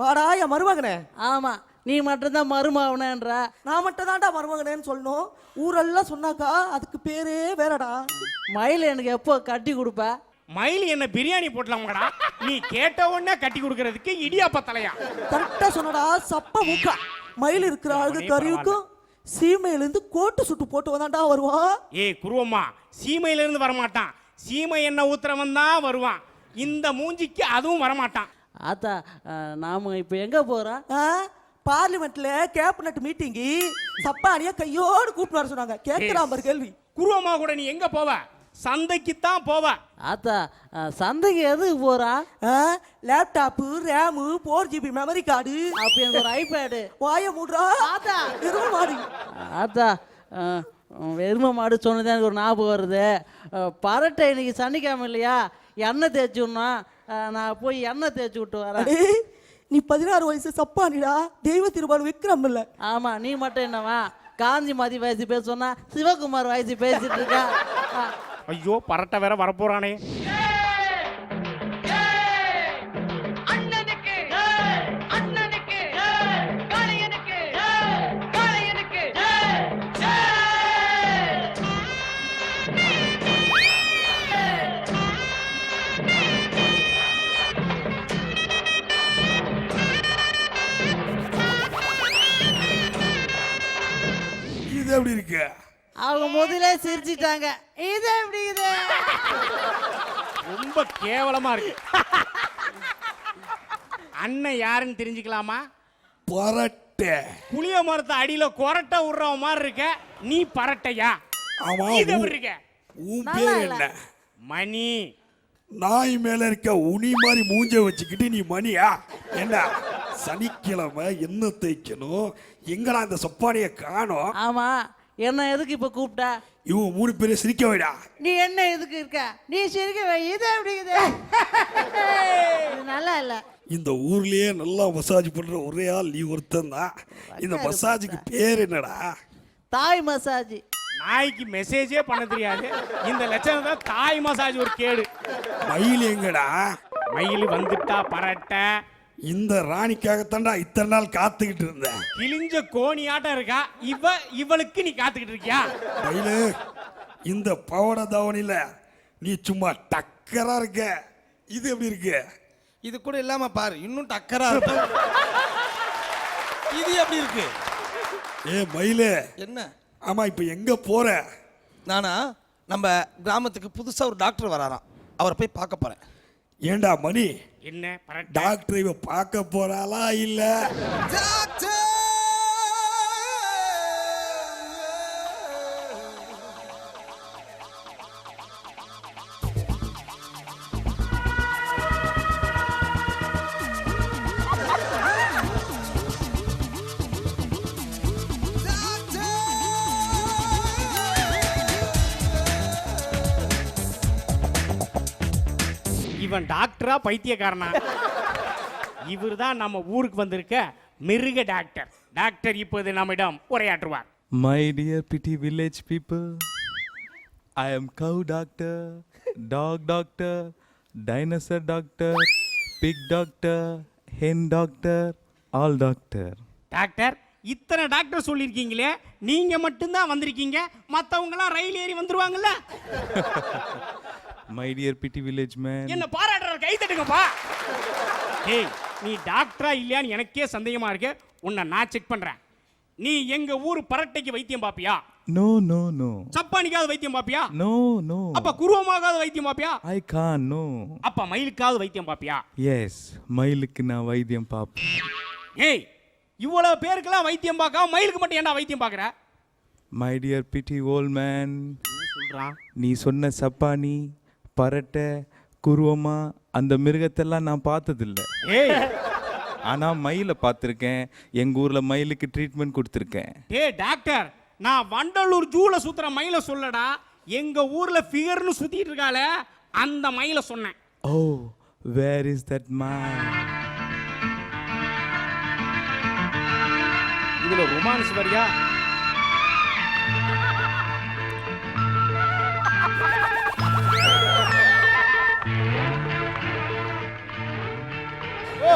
வாடா என் மருமகனே. ஆமா, நீ மட்டும்தான் மருமகனன்ற. நான் மட்டும் தான்டா மருமகனேன்னு சொல்லணும். ஊரெல்லாம் சொன்னாக்கா அதுக்கு பேரே வேறடா. மயில் எனக்கு எப்போ கட்டி கொடுப்ப? மயில் என்ன பிரியாணி போட்டலாமாடா? நீ கேட்ட உடனே கட்டி கொடுக்கறதுக்கு இடியாப்ப தலையா? கரெக்டா சொன்னடா சப்ப மூக்கா. மயில் இருக்கிற ஆளுக்கு கறிவுக்கும் சீமையிலிருந்து கோட்டு சுட்டு போட்டு வந்தாண்டா வருவான். ஏய் குருவம்மா, சீமையில இருந்து வரமாட்டான், சீமை எண்ணெய் ஊத்துறவன் தான் வருவான். இந்த மூஞ்சிக்கு அதுவும் வரமாட்டான். ஆத்தா நாம இப்போ எங்க போறோம்? பார்லிமெண்ட்ல கேபினட் மீட்டிங்கு. சப்பானிய கையோடு கூப்பிட்டு வர சொன்னாங்க. கேட்கிறான் பாரு கேள்வி. குருவம்மா கூட நீ எங்க போவ? சந்தைக்கு தான் போவ. ஆத்தா சந்தைக்கு எதுக்கு போறான்? Laptop, RAM, 4GB memory card. அப்ப எனக்கு ஒரு ஐபேடு. வாய மூடுறா. ஆத்தா எருமை மாடு. ஆத்தா எருமை மாடு சொன்னது எனக்கு ஒரு ஞாபகம் வருது. பரட்டை இன்னைக்கு சனிக்கிழமை இல்லையா, எண்ணெய் தேய்ச்சி விடணும். நான் போய் எண்ணெய் தேய்ச்சி விட்டு வரேன். நீ 16 வயசு சப்பானிடா, தெய்வ திருபாடு விக்ரம் இல்ல. ஆமா, நீ மட்டும் என்னவா காந்தி மதி வயசு பேச சொன்னா சிவகுமார் வயசு பேசிட்டு இருக்கா. ஐயோ பரட்டை வேற வரப்போறானே. இது எப்படி இருக்கு? அவங்க முதலே சிரிச்சிட்டாங்க. இது எப்படி இது? ரொம்ப கேவலமா இருக்கு. அண்ணன் யாருன்னு தெரிஞ்சுக்கலாமா? பரட்டை. புளிய மரத்து அடியில கொரட்டை விடுற மாதிரி இருக்க நீ பரட்டையா? ஆமா. இது எப்படி இருக்க? உன் பேர் என்ன? மணி. நாய் மேல இருக்க உனி மாதிரி மூஞ்ச வச்சுக்கிட்டு நீ மணியா? என்ன சனிக்கிழமை என்ன தேய்க்கணும்? எங்கடா இந்த சப்பானிய காணோம்? ஆமா, என்ன எதுக்கு இப்ப கூப்பிட்ட? இவன் 3 பேரும் சிரிக்க வைடா. நீ என்ன எதுக்கு இருக்க? நீ சிரிக்க வை. இது எப்படி இது? நல்லா இல்ல. இந்த ஊர்லயே நல்லா மசாஜ் பண்ற ஒரே ஆள் நீ ஒருத்தன் தான். இந்த மசாஜுக்கு பேர் என்னடா? Thai massage. நாய்க்கு மெசேஜே பண்ண தெரியாது. இந்த லட்சணம் தான் தாய் மசாஜ் ஒரு கேடு. மயில் எங்கடா? மயில் வந்துட்டா பரட்டை, இந்த ராணிக்காகத்தான்டா இத்தனை நாள் காத்துக்கிட்டு இருந்தேன். கிழிஞ்ச கோணியாட்டம் இருக்கா இவளுக்கு நீ காத்துக்கிட்டு இருக்கியா? மயிலு, இந்த பவட தாவணியில நீ சும்மா டக்கரா இருக்க. இது எப்படி இருக்கு? இது கூட இல்லாம பாரு, இன்னும் டக்கரா இருக்கு. இது எப்படி இருக்கு? ஏ மயிலு, என்ன? ஆமா, இப்ப எங்க போற? நானா நம்ம கிராமத்துக்கு புதுசா ஒரு டாக்டர் வராராம், அவரை போய் பார்க்க போறேன். ஏண்டா மணி, என்ன டாக்டர் இவ பார்க்க போறாளா இல்ல? இவன் டாக்டரா பைத்தியக்காரனா? இவர் தான் நம்ம ஊருக்கு வந்திருக்க மிருக டாக்டர். டாக்டர் இப்போது நம்மிடம் உரையாற்றுவார். My dear pretty village people, I am cow doctor, dog doctor, dinosaur doctor, pig doctor, hen doctor, all doctor. Doctor, இத்தனை டாக்டர் சொல்லியிருக்கீங்களே, நீங்க மட்டும்தான் வந்திருக்கீங்க, மற்றவங்களாம் ரயில் ஏறி வந்துருவாங்கல்ல? My dear pretty village man. என்ன பாராட்டுற, கை தட்டுங்கப்பா. ஏய், நீ டாக்டரா இல்லையான்னு எனக்கே சந்தேகமா இருக்கு. உன்னை நான் செக் பண்றேன். நீ எங்க ஊர் பரட்டைக்கு வைத்தியம் பாப்பியா? No, no, no. சப்பானிக்காவது வைத்தியம் பாப்பியா? No, no. அப்ப குருவமாகாவது வைத்தியம் பாப்பியா? I can't, no. அப்ப மயிலுக்காவது வைத்தியம் பாப்பியா? Yes, மயிலுக்கு நான் வைத்தியம் பார்ப்பேன். ஏய், இவ்வளவு பேருக்கெல்லாம் வைத்தியம் பார்க்காம மயிலுக்கு மட்டும் ஏன்டா வைத்தியம் பார்க்கற? My dear pretty old man. சொல்றான். நீ சொன்ன சப்பானி, பரட்டை, குருவமா அந்த மிருகத்தெல்லாம் நான் பார்த்ததில்லை. ஏய், ஆனால் மயிலை பார்த்துருக்கேன். எங்கள் ஊரில் மயிலுக்கு ட்ரீட்மெண்ட் கொடுத்துருக்கேன். ஏய் டாக்டர், நான் வண்டலூர் ஜூல சுத்துற மயிலை சொல்லடா. எங்க ஊர்ல ஃபிகர்னு சுத்திட்டு இருக்காளே அந்த மயிலை சொன்னேன். ஓ, வேர் இஸ் தட் மயில்? இதுல ரொமான்ஸ் வரியா? ஓ,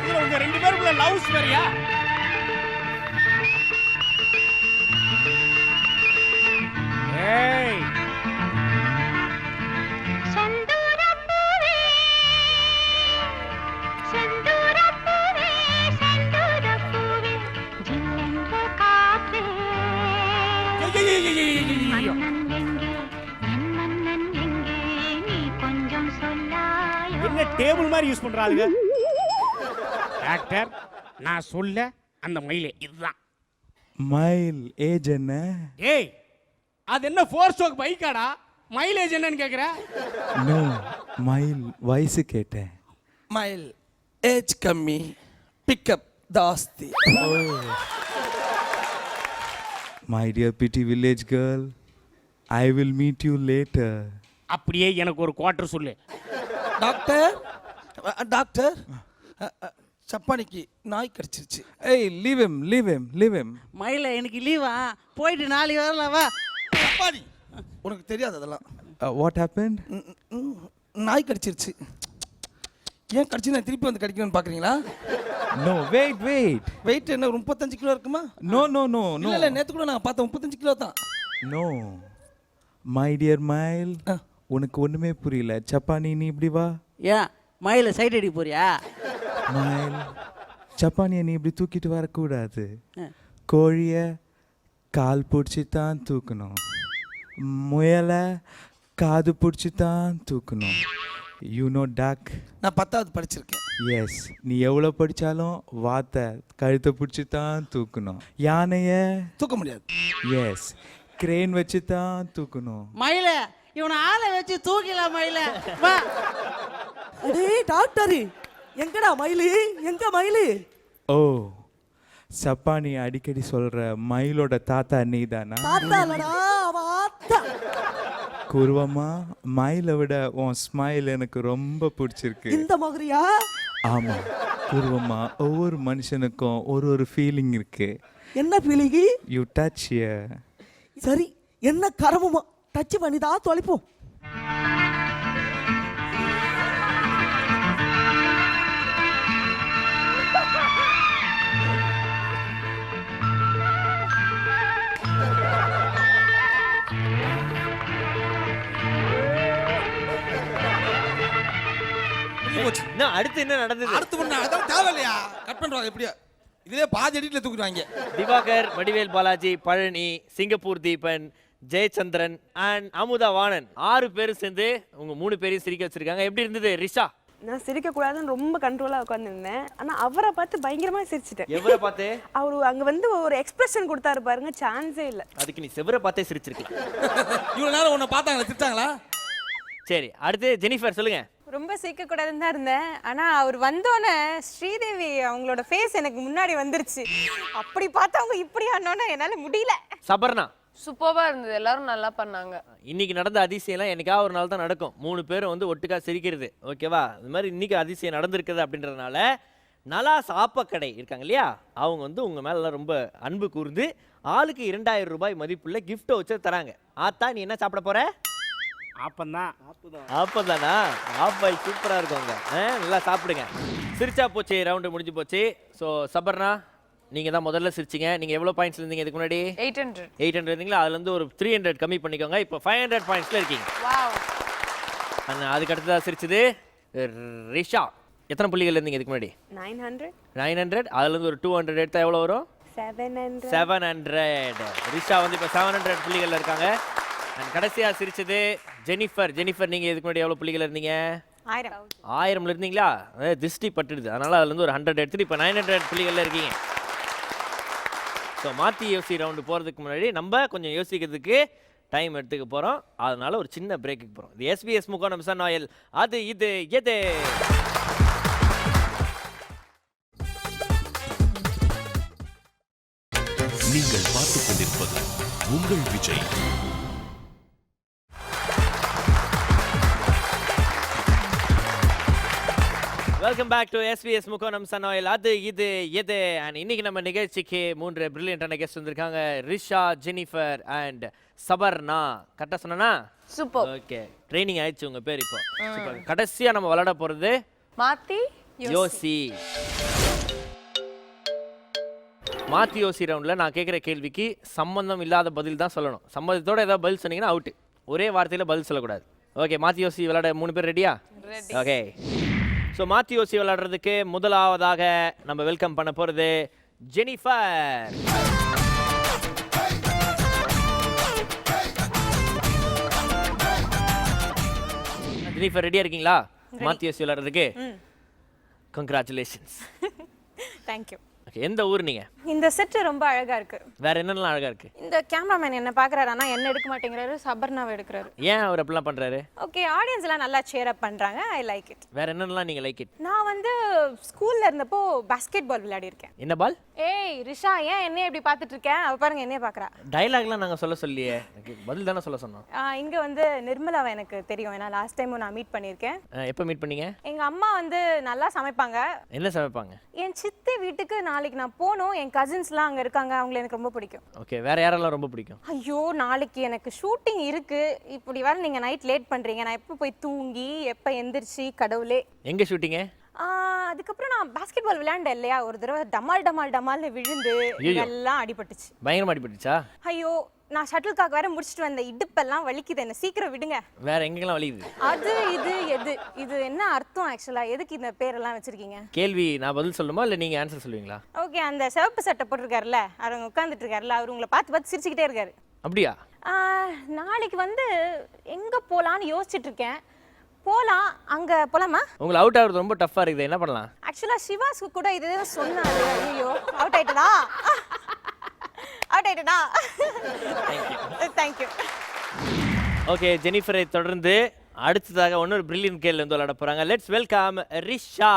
இதுல உங்க ரெண்டு பேருக்குள்ள லவ்ஸ் வரியா? ஏய், என்ன டேபிள் மாதிரி யூஸ் பண்றாங்க? டாக்டர், நான் சொல்ல அந்த மயிலே இதுதான். மயில் ஏஜ் என்ன? ஏய், அது என்ன 4 ஸ்ட்ரோக் பைக்காடா? மைலேஜ் என்னன்னு கேக்குற? நோ, மயில் வயசு கேட்டேன். மயில் ஏஜ் கம்மி, பிக்கப் ஜாஸ்தி. My dear pretty village girl, I will meet you later. அப்படியே எனக்கு ஒரு குவார்டர் சொல்லு. டாக்டர், டாக்டர், சப்பானிக்கு நாய் கடிச்சிருச்சு. ஏய், leave him, leave him, leave him. மயில எனக்கு லீவா, போயிட்டு நாளைக்கு வரலாம் வா. சப்பானி, உனக்கு தெரியாது அதெல்லாம். What happened? நாய் கடிச்சிருச்சு. ஏன் கடிச்சு நான் திருப்பி வந்து கடிக்கணும்னு பார்க்குறீங்களா? No, wait, wait. வெயிட் என்ன 35 கிலோ இருக்குமா? No, no, no, no. இல்ல, நேத்து கூட நான் பார்த்தேன் 35 கிலோ தான். No. My dear மயில், உனக்கு ஒண்ணுமே புரியல. சப்பானி, நீ இப்படி வா. ஏன் மயில சைட் அடி போறியா? மயில், சப்பானியை நீ இப்படி தூக்கிட்டு வரக்கூடாது. கோழியை கால் பிடிச்சி தான் தூக்கணும். முயலை காது பிடிச்சி தான் தூக்கணும். யூ நோ டக்? நான் 10வது படிச்சிருக்கேன். எஸ், நீ எவ்வளோ படித்தாலும் வாத்தை கழுத்தை பிடிச்சி தான் தூக்கணும். யானையை தூக்க முடியாது. எஸ், கிரேன் வச்சு தான் தூக்கணும். மயில, இவனை ஆளை வச்சு தூக்கிலாம் மயில. வா. அடே டாக்டர், எங்கடா மயிலு? எங்க மயிலு? ஓ, சப்பானி அடிக்கடி சொல்ற மயிலோட தாத்தா நீதானா? தாத்தா இல்லடா, அவ ஆத்தா. குருவமா, மயிலை விட உன் ஸ்மைல் எனக்கு ரொம்ப பிடிச்சிருக்கு. இந்த மாதிரியா? ஆமா குருவமா, ஒவ்வொரு மனுஷனுக்கும் ஒரு ஒரு ஃபீலிங் இருக்கு. என்ன ஃபீலிங்? You touch here. சரி, என்ன கரமுமா, டச் பண்ணி தான் தொலைப்போம். இன்னும் அடுத்து என்ன நடந்தது? அடுத்து பண்ண அதான் தேவையில்லையா, கட் பண்ணுவாங்க எப்படியா, இதுலயே பாதி எடிட்ல தூக்குறாங்க. திவாகர், வடிவேல் பாலாஜி, பழனி, சிங்கப்பூர் தீபன், ஜெயச்சந்திரன் அண்ட் அமுதா வாணன் 6 பேரும் சேர்ந்து உங்க 3 பேரையும் சிரிக்க வச்சிருக்காங்க. எப்படி இருந்தது ரிஷா? நான் சிரிக்கக்கூடாதுன்னு ரொம்ப கண்ட்ரோலாக உட்காந்துருந்தேன். ஆனால் அவரை பார்த்து பயங்கரமாக சிரிச்சிட்டேன். எவரை பார்த்து? அவர் அங்கே வந்து ஒரு எக்ஸ்பிரஷன் கொடுத்தாரு பாருங்க, சான்ஸே இல்லை. அதுக்கு நீ செவரை பார்த்தே சிரிச்சிருக்கலாம். இவ்வளவு நேரம் உன்னை பார்த்தாங்களா, திட்டாங்களா? சரி, அடுத்து ஜெனிஃபர் சொல்லுங்க. ரொம்ப சிரிக்கக்கூடாதுன்னு தான் இருந்தேன். ஆனால் அவர் வந்தோன்னே ஸ்ரீதேவி அவங்களோட ஃபேஸ் எனக்கு முன்னாடி வந்துருச்சு. அப்படி பார்த்தவங்க இப்படி ஆனோன்னே என்னால் முடியல. சபர்ணா? சூப்பர்வா இருந்தது, எல்லாரும் நல்லா பண்ணாங்க. இன்னைக்கு நடந்த அதிசயம்லாம் என்னைக்காவது ஒரு நாள் தான் நடக்கும். 3 பேரும் வந்து ஒட்டுக்கா சிரிக்கிறது, ஓகேவா? இது மாதிரி இன்னைக்கு அதிசயம் நடந்திருக்குது அப்படின்றதுனால நலா சாப்பக்கடை இருக்காங்க இல்லையா, அவங்க வந்து உங்க மேல ரொம்ப அன்பு கூர்ந்து ஆளுக்கு 2000 ரூபாய் மதிப்புள்ள கிஃப்ட் வச்சு தராங்க. ஆத்தா, நீ என்ன சாப்பிட போற? அப்பந்தான். அப்பதானா? ஆப்பாய் சூப்பரா இருக்குங்க. நல்லா சாப்பிடுங்க. சிரிச்சா போச்சு, ரவுண்டு முடிஞ்சு போச்சு. ஸோ சபர்ணா, நீங்க தான் முதல்ல சிரிச்சிங்க. நீங்க எவ்வளவு பாயிண்ட்ஸ்ல இருந்தீங்க இதுக்கு முன்னாடி? 800 இருந்தீங்களா? அதுல இருந்து ஒரு 300 கம்மி பண்ணிக்கோங்க. இப்போ 500 பாயிண்ட்ஸ்ல இருக்கீங்க. வாவ். அதுக்கு அடுத்ததா சிரிச்சது ரிஷா. எத்தனை புள்ளிகள் இருந்தீங்க இதுக்கு முன்னாடி? 900. அதுல இருந்து ஒரு 200 எடுத்தா எவ்வளவு வரும்? 700. ரிஷா வந்து இப்போ 700 புள்ளிகள்ல இருக்காங்க. கடைசியா சிரிச்சது ஜெனிஃபர். ஜெனிஃபர், நீங்க இதுக்கு முன்னாடி எவ்வளவு புள்ளிகள் இருந்தீங்க? 1000 இருந்தீங்களா? திருஷ்டி பட்டுடுது, அதனால அதுல இருந்து ஒரு 100 எடுத்துட்டு இப்போ 900 புள்ளிகள்ல இருக்கீங்க. ஸோ மாற்றி யோசி ரவுண்டு போகிறதுக்கு முன்னாடி நம்ம கொஞ்சம் யோசிக்கிறதுக்கு டைம் எடுத்துக்க போகிறோம். அதனால ஒரு சின்ன பிரேக்குக்கு போகிறோம். இது SBS முக்கோணம் சன் ஆயில், அது இது எது. நீங்கள் பார்த்துக் கொண்டிருப்பது உங்கள் Vijay. Welcome back to SBS முக்கோணம் சன் ஆயில், அது இது எது. அண்ட் இன்னைக்கு நம்ம நிகழ்ச்சிக்கு 3 பிரில்லியன்டான கெஸ்ட் வந்திருக்காங்க. Risha, Jennifer and Saparna. கரெக்டாக சொன்னா? சூப்பர். ஓகே, ட்ரைனிங் ஆயிடுச்சு உங்க பேர் இப்போ. சூப்பர். கடைசியா நம்ம விளையாட போறது மாத்தி யோசி. மாத்தி யோசி ரவுண்ட்ல நான் கேட்குற கேள்விக்கு சம்பந்தம் இல்லாத பதில் தான் சொல்லணும். சம்பந்தத்தோட ஏதாவது பதில் சொன்னீங்கன்னா அவுட். ஒரே வார்த்தையில பதில் சொல்லக்கூடாது. ஓகே, மாத்தி யோசி விளையாட 3 பேர் ரெடியா? ஓகே. ஸோ மாத்தி யோசி விளையாடுறதுக்கு முதலாவதாக நம்ம வெல்கம் பண்ண போகிறது ஜெனிஃபர். ஜெனிஃபர், ரெடியாக இருக்கீங்களா மாத்தி யோசி விளையாடுறதுக்கு? கங்க்ராச்சுலேஷன்ஸ். தேங்க்யூ. ஓகே, எந்த ஊர் நீங்கள்? இந்த செட் ரொம்ப அழகா இருக்கு. வேற என்னெல்லாம் அழகா இருக்கு? இந்த கேமராமேன் என்ன பார்க்குறாரு, ஆனால் என்ன எடுக்க மாட்டேங்கிறாரு, சபர்ணாவை எடுக்கிறாரு. ஏன் அவர் அப்படிலாம் பண்ணுறாரு? ஓகே, ஆடியன்ஸ் எல்லாம் நல்லா சேர் அப் பண்றாங்க. I like it. வேற என்னெல்லாம் நீங்கள் லைக் இட்? நான் வந்து ஸ்கூல்ல இருந்தப்போ பாஸ்கெட் பால் விளையாடி இருக்கேன். என்ன பால்? ஏய் ரிஷா, ஏன் என்னைய இப்படி பார்த்துட்டு இருக்கேன்? அவ பாருங்க என்னைய பார்க்குறா. டைலாக்லாம் நாங்கள் சொல்ல சொல்லியே, பதில் தானே சொல்ல சொன்னோம். இங்க வந்து நிர்மலாவை எனக்கு தெரியும், ஏன்னா லாஸ்ட் டைம் நான் மீட் பண்ணியிருக்கேன். எப்போ மீட் பண்ணீங்க? எங்க அம்மா வந்து நல்லா சமைப்பாங்க. என்ன சமைப்பாங்க? என் சித்தி வீட்டுக்கு நாளைக்கு நான் போகணும். என் கசின்ஸ்லாம் அங்கே இருக்காங்க, அவங்கள எனக்கு ரொம்ப பிடிக்கும். ஓகே, வேற யாரெல்லாம் ரொம்ப பிடிக்கும்? ஐயோ, நாளைக்கு எனக்கு ஷூட்டிங் இருக்கு. இப்படி வேற நீங்க நைட் லேட் பண்றீங்க. நான் எப்போ போய் தூங்கி எப்போ எந்திரிச்சு, கடவுளே. எங்க ஷூட்டிங்க? அதுக்கப்புறம் நான் பாஸ்கெட் பால் விளையாண்டேன் இல்லையா, ஒரு தடவை டமால் டமால் டமால்னு விழுந்து எல்லாம் அடிபட்டுச்சு. பயங்கரமா அடிபட்டுச்சா? ஐயோ, நான் ஷட்டில் காக் வேற முடிச்சிட்டு வந்த, இடுப்பெல்லாம் வலிக்குது, என்ன சீக்கிரம் விடுங்க. வேற எங்கெல்லாம் வலிக்குது? அது இது எது இது என்ன அர்த்தம் ஆக்சுவலா? எதுக்கு இந்த பேரெல்லாம் வச்சிருக்கீங்க? கேள்வி நான் பதில் சொல்லணுமா இல்ல நீங்க ஆன்சர் சொல்லுவீங்களா? ஓகே, அந்த சிவப்பு சட்டை போட்டிருக்காருல்ல, அவங்க உட்காந்துட்டு இருக்காருல்ல, அவர் உங்களை பார்த்து பார்த்து சிரிச்சுக்கிட்டே இருக்காரு. அப்படியா? நாளைக்கு வந்து எங்க போலான்னு யோசிச்சுட்டு இருக்கேன். போலாம், அங்க போலாமா? உங்களை அவுட் ஆகுறது ரொம்ப டஃப்பா இருக்குது, என்ன பண்ணலாம்? ஆக்சுவலா சிவாஸ்க்கு கூட இதுதான் சொன்னாரு. ஐயோ, அவுட் ஆயிட்டடா. தேங்க்யூ. ஓகே, ஜெனிஃபரை தொடர்ந்து அடுத்ததாக இன்னொரு பிரில்லியன்ட் கேள்வி வந்து விளையாட போறாங்க. Let's welcome Risha.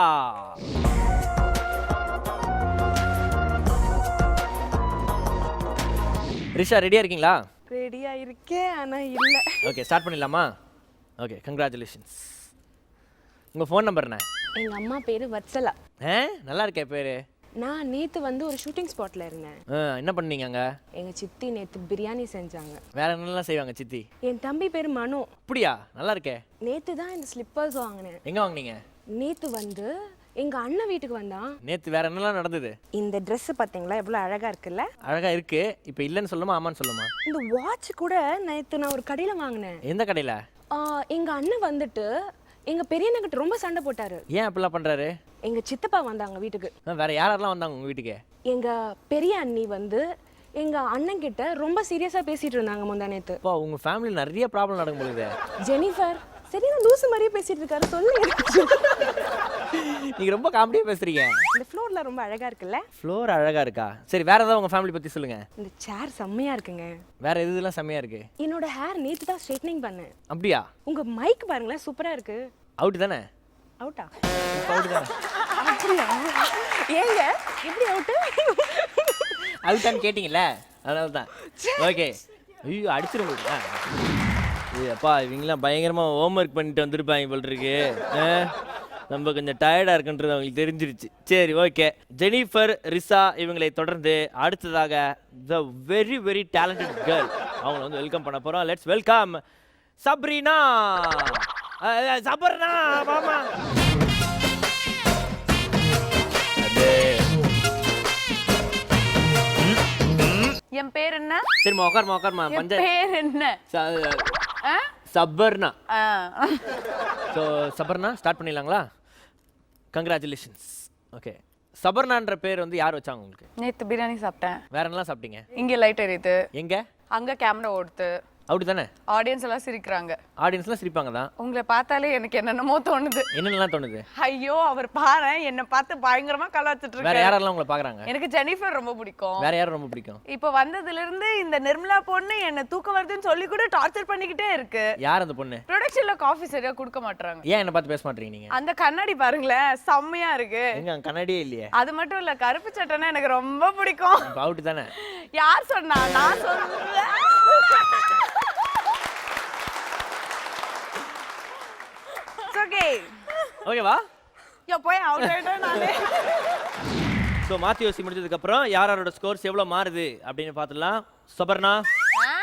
ரிஷா, ரெடியா இருக்கீங்களா? ரெடியா இருக்கேன், ஆனா இல்ல. ஓகே, ஸ்டார்ட் பண்ணிடலாமா? Okay, congratulations. உங்க ஃபோன் நம்பர் என்ன? எங்க அம்மா பேரு வத்சலா. நல்லா இருக்கே பேரு. நான் நேத்து வந்து ஒரு ஷூட்டிங் ஸ்பாட்ல இருந்தேன். என்ன பண்ணீங்க அங்க? எங்க சித்தி நேத்து பிரியாணி செஞ்சாங்க. வேற என்னெல்லாம் செய்வாங்க சித்தி? என் தம்பி பேரு மனு. அப்படியா? நல்லா இருக்கே. நேத்து தான் இந்த ஸ்லிப்பர்ஸ் வாங்கினேன். எங்க வாங்குனீங்க? நேத்து வந்து எங்க அண்ணன் வீட்டுக்கு வந்தான். நேத்து வேற என்னெல்லாம் நடந்தது? இந்த Dress பாத்தீங்களா, எவ்வளவு அழகா இருக்குல்ல? அழகா இருக்கு. இப்போ இல்லன்னு சொல்லுமா ஆமான்னு சொல்லுமா? இந்த வாட்ச் கூட நேத்து நான் ஒரு கடையில வாங்கினேன். எந்த கடையில? எங்க அண்ணன் வந்துட்டு எங்க பெரியண்ணங்கிட்ட ரொம்ப சண்டை போட்டாரு. ஏன் அப்படிலாம் பண்றாரு? எங்க சித்தப்பா வந்தாங்க வீட்டுக்கு. வேற யாரெல்லாம் வந்தாங்க உங்க வீட்டுக்கு? எங்க பெரிய அண்ணி வந்து எங்க அண்ணன் கிட்ட ரொம்ப சீரியஸா பேசிட்டு இருந்தாங்க முந்தா நேத்து. அப்பா உங்க ஃபேமிலி நிறைய ப்ராப்ளம் நடக்கும் போகுது. ஜெனிஃபர் சரியா லூசு மாதிரியே பேசிட்டு இருக்காரு. சொல்லுங்க. நீங்க ரொம்ப காமெடியா பேசுறீங்க. இந்த ஃப்ளோர்ல ரொம்ப அழகா இருக்குல்ல? ஃப்ளோர் அழகா இருக்கா? சரி வேற ஏதாவது உங்க ஃபேமிலி பத்தி சொல்லுங்க. இந்த சேர் செம்மையா இருக்குங்க. வேற எதுலாம் செம்மையா இருக்கு? என்னோட ஹேர் நேத்து தான் ஸ்ட்ரைட்னிங் பண்ணேன். அப்படியா? உங்க மைக் பாருங்களேன் சூப்பரா இருக்கு. அவுட் தானே? அவுட்டா? அவுட் தானே? அப்படியா? ஏங்க எப்படி அவுட்? அவுட்டான்னு கேட்டிங்கல்ல அதனால தான். ஓகே. ஐயோ அடிச்சிருங்க. அப்பா இவங்களாம் பயங்கரமாக ஹோம்ஒர்க் பண்ணிட்டு வந்திருப்பாங்க போல் இருக்கு. நம்ம கொஞ்சம் டயர்டாக இருக்குன்றது அவங்களுக்கு தெரிஞ்சிருச்சு. சரி ஓகே. ஜெனிஃபர், ரிஷா இவங்களை தொடர்ந்து அடுத்ததாக the very very talented girl அவங்கள வந்து வெல்கம் பண்ண போகிறோம். Let's welcome Sabrina. சபர்னா மாமா. என் பேர் என்ன? சரிம்மா உட்காருமா. என் பேர் என்ன? சபர்னா. ஸோ சபர்னா ஸ்டார்ட் பண்ணிடலாங்களா? கங்க்ராச்சுலேஷன்ஸ். ஓகே. சபர்னான்ற பேர் வந்து யார் வச்சாங்க உங்களுக்கு? நேத்து பிரியாணி சாப்பிட்டேன். வேற என்னலாம் சாப்பிட்டீங்க? இங்க லைட் எரியுது. எங்க? அங்க கேமரா ஓடுது. அப்படி தானே? ஆடியன்ஸ் எல்லாம் சிரிக்கிறாங்க. ஆடியன்ஸ்லாம் சிரிப்பாங்க தான். உங்களை பார்த்தாலே எனக்கு என்னென்னமோ தோணுது. என்னென்னலாம் தோணுது? ஐயோ அவர் பாரு என்ன பார்த்து பயங்கரமா கலாச்சிட்டு வேற இருக்காரு. யாரெல்லாம் உங்களை பார்க்கறாங்க? எனக்கு ஜெனிஃபர் ரொம்ப பிடிக்கும். வேற யாரை ரொம்ப பிடிக்கும்? இப்போ வந்ததுல இருந்து இந்த நிர்மலா பொண்ணு என்ன தூக்கம் வருதுன்னு சொல்லி கூட டார்ச்சர் பண்ணிக்கிட்டே இருக்கு. யார் அந்த பொண்ணு? ப்ரொடக்ஷன்ல காஃபி சரியா கொடுக்க மாட்டறாங்க. ஏன் என்ன பார்த்து பேச மாட்டீங்க நீங்க? அந்த கண்ணாடி பாருங்களேன் செம்மையா இருக்கு. எங்க கண்ணாடியே இல்லையே. அது மட்டும் இல்ல கருப்பு சட்டைனா எனக்கு ரொம்ப பிடிக்கும். அவுட் தானே? யார் சொன்னா? நான் சொல்றேன். ஓகே ஓகேவா? யோ போய் அவுட் ஆயிட்டேன் நானே. ஸோ மாற்றி யோசி முடிஞ்சதுக்கு அப்புறம் யாரோட ஸ்கோர்ஸ் எவ்வளோ மாறுது அப்படின்னு பார்த்துடலாம். சபர்னா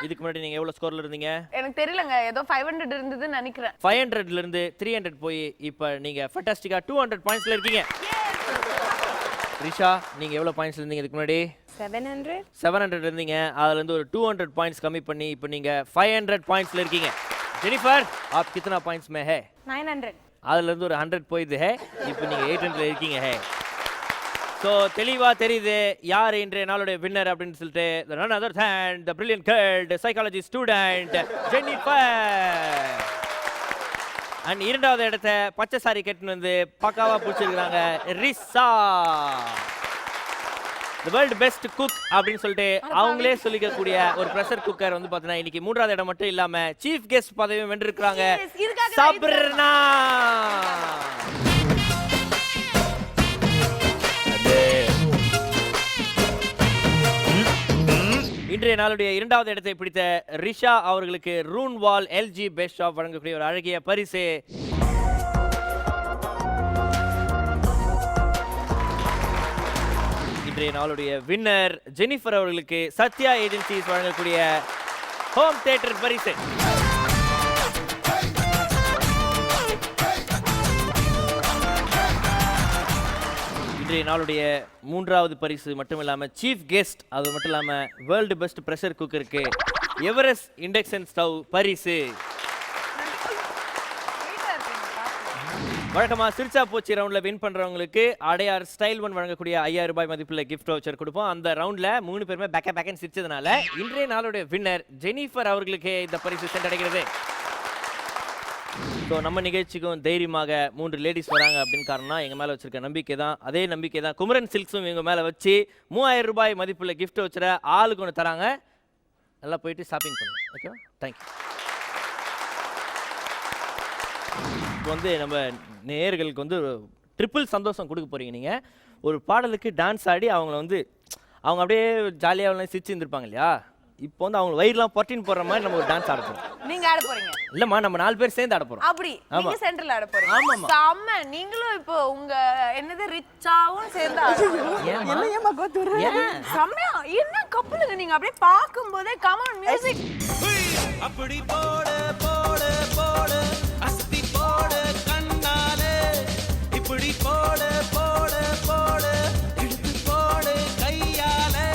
இதுக்கு முன்னாடி நீங்கள் எவ்வளோ ஸ்கோரில் இருந்தீங்க? எனக்கு தெரியலங்க ஏதோ 500 இருந்ததுன்னு நினைக்கிறேன். 500லேருந்து 300 போய் இப்போ நீங்கள் ஃபண்டாஸ்டிக்காக 200 பாயிண்ட்ஸில் இருக்கீங்க. ரிஷா நீங்கள் எவ்வளோ பாயிண்ட்ஸில் இருந்தீங்க இதுக்கு முன்னாடி? 700. 700 இருந்தீங்க. அதுலேருந்து ஒரு 200 பாயிண்ட்ஸ் கம்மி பண்ணி இப்போ நீங்கள் 500 பாயிண்ட்ஸில் இருக்கீங்க. जेनिफर आप कितना पॉइंट्स में है? 900. அதுலேருந்து ஒரு 100 போயிது है. இப்போ நீங்கள் 800 இருக்கீங்க है. ஸோ தெளிவாக தெரியுது யார் இன்றைய நாளுடைய வின்னர் அப்படின்னு சொல்லிட்டு none other than the brilliant girl, the psychology student Jennifer. And இரண்டாவது இடத்தை பச்சை சாரி கட்டின்னு வந்து பக்காவாக பிடிச்சிருக்கிறாங்க Risha. The world best cook அப்படின்னு சொல்லிட்டு அவங்களே சொல்லிக்கக்கூடிய ஒரு ப்ரெஷர் குக்கர் வந்து பார்த்தீங்கன்னா இன்னைக்கு மூன்றாவது இடம் மட்டும் இல்லாம சீஃப் கெஸ்ட் பதவியும் வென்றிருக்கிறாங்க சப்ரினா. இன்றைய நாளுடைய இரண்டாவது இடத்தை பிடித்த ரிஷா அவர்களுக்கு ரூன்வால் எல்ஜி பெஸ்ட் ஷாப் வழங்கக்கூடிய ஒரு அழகிய பரிசு. இன்றைய நாளுடைய வின்னர் ஜெனிஃபர் அவர்களுக்கு சத்யா ஏஜென்சிஸ் வழங்கக்கூடிய ஹோம் தியேட்டர் பரிசு. இன்றைய நாளுடைய மூன்றாவது பரிசு மட்டும் இல்லாமல் சீஃப் கெஸ்ட் அது மட்டும் இல்லாமல் வேர்ல்டு பெஸ்ட் ப்ரெஷர் குக்கருக்கு எவரெஸ்ட் இண்டக்ஷன் ஸ்டவ் பரிசு. வழக்கமாக சிரிச்சா போச்சு ரவுண்டில் வின் பண்ணுறவங்களுக்கு அடையார் ஸ்டைல் ஒன் வழங்கக்கூடிய 5000 ரூபாய் மதிப்புள்ள கிஃப்ட் வவுச்சர் கொடுப்போம். அந்த ரவுண்டில் 3 பேருமே பேக்கன்னு சிரிச்சதுனால இன்றைய நாளுடைய வின்னர் ஜெனிஃபர் அவர்களுக்கு இந்த பரிசு சென்றடைகிறது. ஸோ நம்ம நிகழ்ச்சிக்கும் தைரியமாக 3 லேடிஸ் வராங்க அப்படின்னு காரணம் எங்கள் மேலே வச்சிருக்க நம்பிக்கை தான். அதே நம்பிக்கை தான் குமரன் சில்க்ஸும் எங்கள் மேலே வச்சு 3000 ரூபாய் மதிப்புள்ள கிஃப்ட் வச்சுற ஆளுக்கு ஒன்று தராங்க. நல்லா போயிட்டு ஷாப்பிங் பண்ணுங்க. ஓகேவா? தேங்க்யூ. இப்போ வந்து நம்ம நேயர்களுக்கு வந்து ட்ரிபிள் சந்தோஷம் கொடுக்க போகிறீங்க. நீங்கள் ஒரு பாடலுக்கு டான்ஸ் ஆடி அவங்கள வந்து அவங்க அப்படியே ஜாலியாக சிரிச்சு இருந்திருப்பாங்க இல்லையா? இப்போ வந்து அவங்க வயிறுலாம் பொட்டின்னு போடுற மாதிரி நம்ம ஒரு டான்ஸ் ஆட போகிறோம். நீங்க ஆட போறீங்க? இல்லம்மா நம்ம 4 பேர் சேர்ந்து ஆட போறோம். அப்படி நீங்க சென்டர்ல ஆட போறீங்க? ஆமாமா. செம்ம. நீங்களும் இப்போ உங்க என்னது ரிச்சாவும் சேர்ந்து ஆடுறீங்க. என்ன ஏமா கோத்துற? செம்ம. என்ன கப்பலுங்க நீங்க அப்படியே பாக்கும்போதே கம் ஆன் மியூசிக். அப்படி போடு போடு போடு அஸ்தி போடு கண்ணாலே இப்படி போடு போடு போடு எடுத்து போடு கையாலே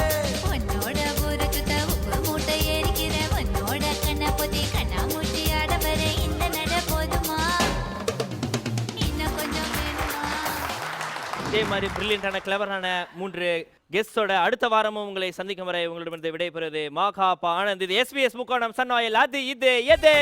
உன்னோட ஊருக்கு உப்பு மூட்டை ஏறிக்கிற உன்னோட கண்ண பொத்தி கண்ணா மூட்டி ஆட வர இந்த நட போதுமா இதே மாதிரி பிரில்லியண்டான கிளவரான 3 கெஸ்டோட அடுத்த வாரமும் உங்களை சந்திக்கும் வரை உங்களிடமிருந்து விடைபெறுவது மாகாபா ஆனந்த். இது SBS முக்கோணம் சன் ஆயில் அது இது எதே.